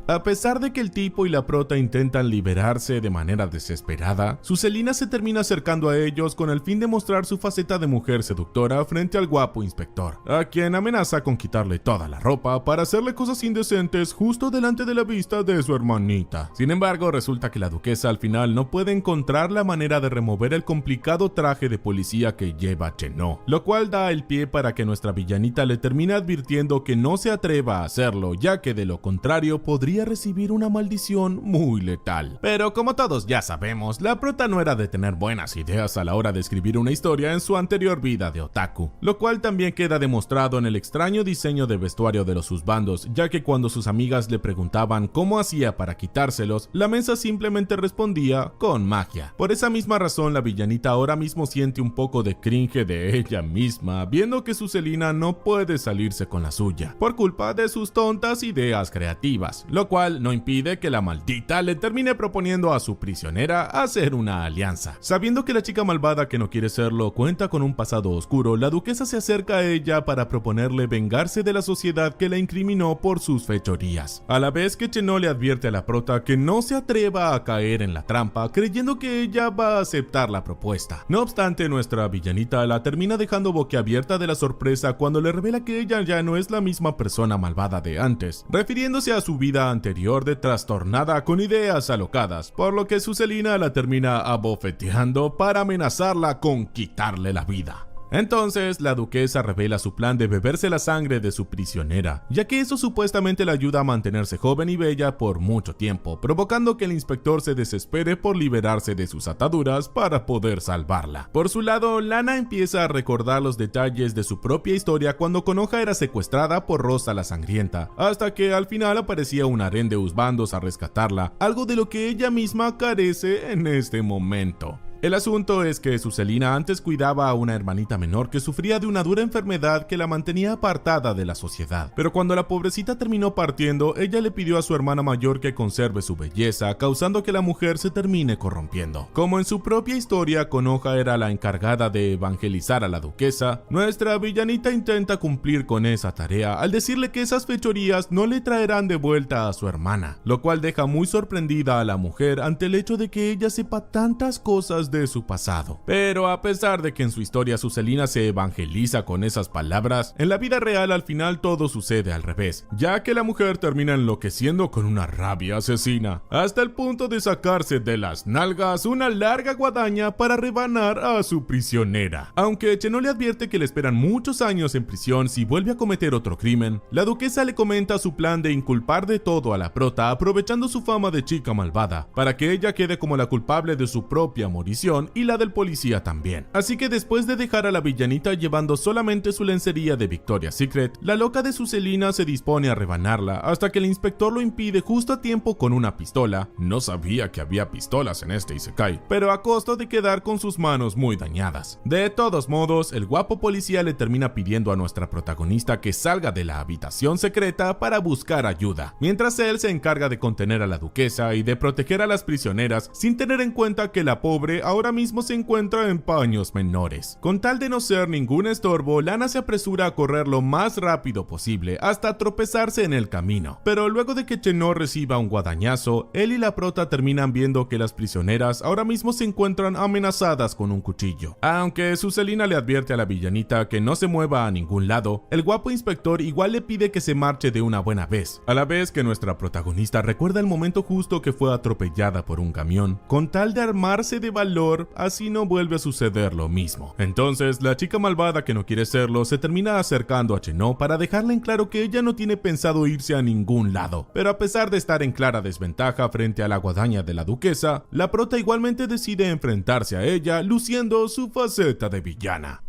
Speaker 1: A pesar de que el tipo y la prota intentan liberarse de manera desesperada, Suselina se termina acercando a ellos con el fin de mostrar su faceta de mujer seductora frente al guapo inspector, a quien amenaza con quitarle toda la ropa para hacerle cosas indecentes justo delante de la vista de su hermanita. Sin embargo, resulta que la duquesa al final no puede encontrar la manera de remover el complicado traje de policía que lleva Cheno, lo cual da el pie para que nuestra villanita le termine advirtiendo que no se atreva a hacerlo, ya que de lo contrario podría recibir una maldición muy letal. Pero como todos ya sabemos, la prota no era de tener buenas ideas a la hora de escribir una historia en su anterior vida de otaku, lo cual también queda demostrado en el extraño diseño de vestuario de los husbandos, ya que cuando sus amigas le preguntaban cómo hacía para quitárselos, la mensa simplemente respondía con magia. Por esa misma razón, la villanita ahora mismo siente un poco de cringe de ella misma, viendo que Suselina no puede salirse con la suya, por culpa de sus tontas ideas creativas, lo cual no impide que la maldita le termine proponiendo a su prisionera hacer una alianza. Sabiendo que la chica malvada que no quiere serlo cuenta con un pasado oscuro, la duquesa se acerca a ella para proponerle vengarse de la sociedad que la incriminó por sus fechorías, a la vez que Cheno le advierte a la prota que no se atreva a caer en la trampa, creyendo que ella va a aceptar la propuesta. No obstante, nuestra villanita la termina dejando boquiabierta de la sorpresa cuando le revela que ella ya no es la misma persona malvada de antes, refiriéndose a su vida anterior de trastornada con ideas alocadas, por lo que Suselina la termina abofeteando para amenazarla con quitarle la vida. Entonces la duquesa revela su plan de beberse la sangre de su prisionera, ya que eso supuestamente le ayuda a mantenerse joven y bella por mucho tiempo, provocando que el inspector se desespere por liberarse de sus ataduras para poder salvarla. Por su lado, Lana empieza a recordar los detalles de su propia historia cuando Konoha era secuestrada por Rosa la Sangrienta, hasta que al final aparecía un harén de husbandos a rescatarla, algo de lo que ella misma carece en este momento. El asunto es que Suselina antes cuidaba a una hermanita menor que sufría de una dura enfermedad que la mantenía apartada de la sociedad, pero cuando la pobrecita terminó partiendo, ella le pidió a su hermana mayor que conserve su belleza, causando que la mujer se termine corrompiendo. Como en su propia historia, Konoha era la encargada de evangelizar a la duquesa, nuestra villanita intenta cumplir con esa tarea al decirle que esas fechorías no le traerán de vuelta a su hermana, lo cual deja muy sorprendida a la mujer ante el hecho de que ella sepa tantas cosas de su pasado. Pero a pesar de que en su historia Suselina se evangeliza con esas palabras, en la vida real al final todo sucede al revés, ya que la mujer termina enloqueciendo con una rabia asesina, hasta el punto de sacarse de las nalgas una larga guadaña para rebanar a su prisionera. Aunque Cheno le advierte que le esperan muchos años en prisión si vuelve a cometer otro crimen, la duquesa le comenta su plan de inculpar de todo a la prota, aprovechando su fama de chica malvada, para que ella quede como la culpable de su propia morición visión y la del policía también. Así que después de dejar a la villanita llevando solamente su lencería de Victoria's Secret, la loca de Suselina se dispone a rebanarla hasta que el inspector lo impide justo a tiempo con una pistola. No sabía que había pistolas en este isekai, pero a costo de quedar con sus manos muy dañadas. De todos modos, el guapo policía le termina pidiendo a nuestra protagonista que salga de la habitación secreta para buscar ayuda, mientras él se encarga de contener a la duquesa y de proteger a las prisioneras sin tener en cuenta que la pobre ahora mismo se encuentra en paños menores. Con tal de no ser ningún estorbo, Lana se apresura a correr lo más rápido posible hasta tropezarse en el camino, pero luego de que Cheno reciba un guadañazo, él y la prota terminan viendo que las prisioneras ahora mismo se encuentran amenazadas con un cuchillo. Aunque Suselina le advierte a la villanita que no se mueva a ningún lado, el guapo inspector igual le pide que se marche de una buena vez, a la vez que nuestra protagonista recuerda el momento justo que fue atropellada por un camión, con tal de armarse de valor, así no vuelve a suceder lo mismo. Entonces, la chica malvada que no quiere serlo se termina acercando a Cheno para dejarle en claro que ella no tiene pensado irse a ningún lado, pero a pesar de estar en clara desventaja frente a la guadaña de la duquesa, la prota igualmente decide enfrentarse a ella luciendo su faceta de villana.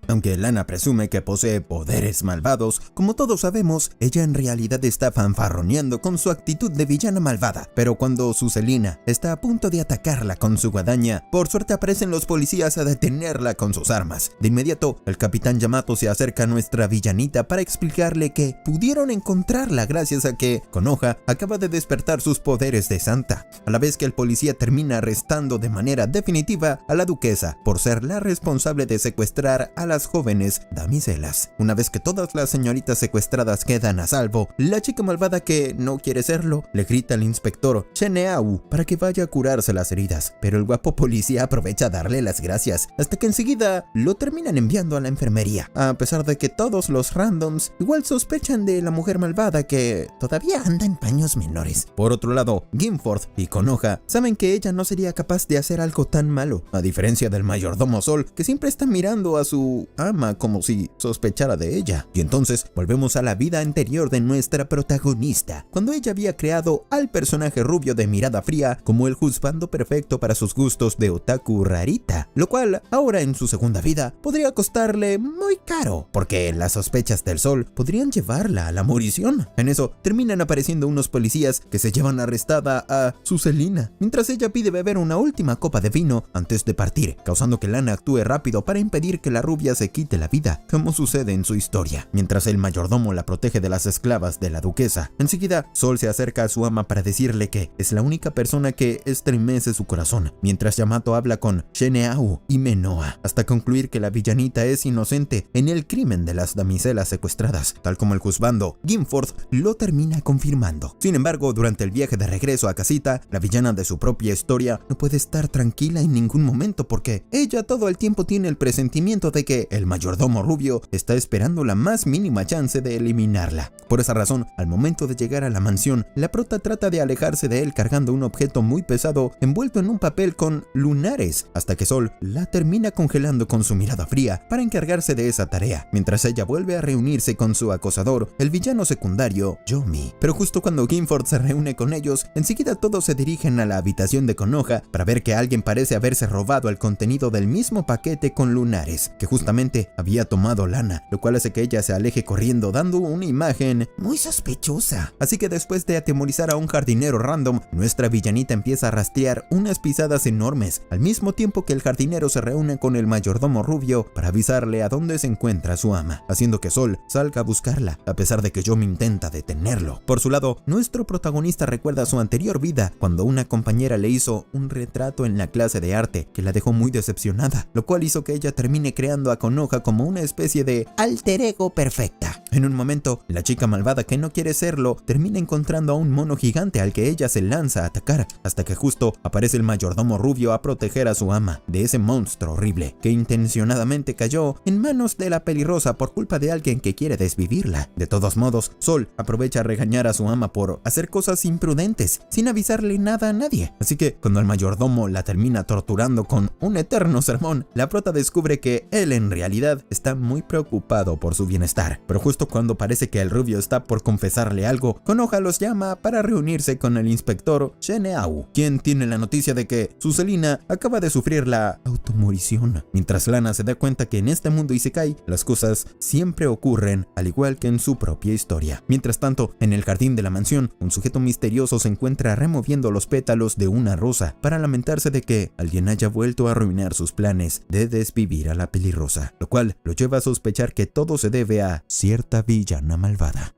Speaker 2: Aunque Lana presume que posee poderes malvados, como todos sabemos, ella en realidad está fanfarroneando con su actitud de villana malvada. Pero cuando Suselina está a punto de atacarla con su guadaña, por suerte aparecen los policías a detenerla con sus armas. De inmediato, el capitán Yamato se acerca a nuestra villanita para explicarle que pudieron encontrarla gracias a que Konoha acaba de despertar sus poderes de santa, a la vez que el policía termina arrestando de manera definitiva a la duquesa por ser la responsable de secuestrar a las jóvenes damiselas. Una vez que todas las señoritas secuestradas quedan a salvo, la chica malvada que no quiere serlo le grita al inspector Sheneau para que vaya a curarse las heridas, pero el guapo policía aprovecha a darle las gracias, hasta que enseguida lo terminan enviando a la enfermería, a pesar de que todos los randoms igual sospechan de la mujer malvada que todavía anda en paños menores. Por otro lado, Ginford y Konoha saben que ella no sería capaz de hacer algo tan malo, a diferencia del mayordomo Sol, que siempre está mirando a su ama como si sospechara de ella. Y entonces volvemos a la vida anterior de nuestra protagonista, cuando ella había creado al personaje rubio de mirada fría como el juzgando perfecto para sus gustos de otaku rarita, lo cual ahora en su segunda vida podría costarle muy caro, porque las sospechas del Sol podrían llevarla a la morición. En eso terminan apareciendo unos policías que se llevan arrestada a Suselina, mientras ella pide beber una última copa de vino antes de partir, causando que Lana actúe rápido para impedir que la rubia se quite la vida, como sucede en su historia. Mientras el mayordomo la protege de las esclavas de la duquesa, enseguida Sol se acerca a su ama para decirle que es la única persona que estremece su corazón, mientras Yamato habla con Sheneau y Menoa, hasta concluir que la villanita es inocente en el crimen de las damiselas secuestradas, tal como el juzgando Ginford lo termina confirmando. Sin embargo, durante el viaje de regreso a casita, la villana de su propia historia no puede estar tranquila en ningún momento porque ella todo el tiempo tiene el presentimiento de que el mayordomo rubio está esperando la más mínima chance de eliminarla. Por esa razón, al momento de llegar a la mansión, la prota trata de alejarse de él cargando un objeto muy pesado envuelto en un papel con lunares, hasta que Sol la termina congelando con su mirada fría para encargarse de esa tarea, mientras ella vuelve a reunirse con su acosador, el villano secundario Yomi. Pero justo cuando Ginford se reúne con ellos, enseguida todos se dirigen a la habitación de Konoha para ver que alguien parece haberse robado el contenido del mismo paquete con lunares, que justamente había tomado Lana, lo cual hace que ella se aleje corriendo dando una imagen muy sospechosa. Así que después de atemorizar a un jardinero random, nuestra villanita empieza a rastrear unas pisadas enormes, al mismo tiempo que el jardinero se reúne con el mayordomo rubio para avisarle a dónde se encuentra su ama, haciendo que Sol salga a buscarla, a pesar de que Yomi intenta detenerlo. Por su lado, nuestro protagonista recuerda su anterior vida, cuando una compañera le hizo un retrato en la clase de arte que la dejó muy decepcionada, lo cual hizo que ella termine creando a Konoha como una especie de alter ego perfecta. En un momento, la chica malvada que no quiere serlo termina encontrando a un mono gigante al que ella se lanza a atacar, hasta que justo aparece el mayordomo rubio a proteger a su ama de ese monstruo horrible que intencionadamente cayó en manos de la pelirrosa por culpa de alguien que quiere desvivirla. De todos modos, Sol aprovecha a regañar a su ama por hacer cosas imprudentes sin avisarle nada a nadie, así que cuando el mayordomo la termina torturando con un eterno sermón, la prota descubre que él en realidad está muy preocupado por su bienestar. Pero justo justo cuando parece que el rubio está por confesarle algo, Konoha los llama para reunirse con el inspector Sheneau, quien tiene la noticia de que su Selina acaba de sufrir la automorición. Mientras Lana se da cuenta que en este mundo Isekai las cosas siempre ocurren al igual que en su propia historia. Mientras tanto, en el jardín de la mansión, un sujeto misterioso se encuentra removiendo los pétalos de una rosa para lamentarse de que alguien haya vuelto a arruinar sus planes de desvivir a la pelirrosa, lo cual lo lleva a sospechar que todo se debe a cierta villana malvada.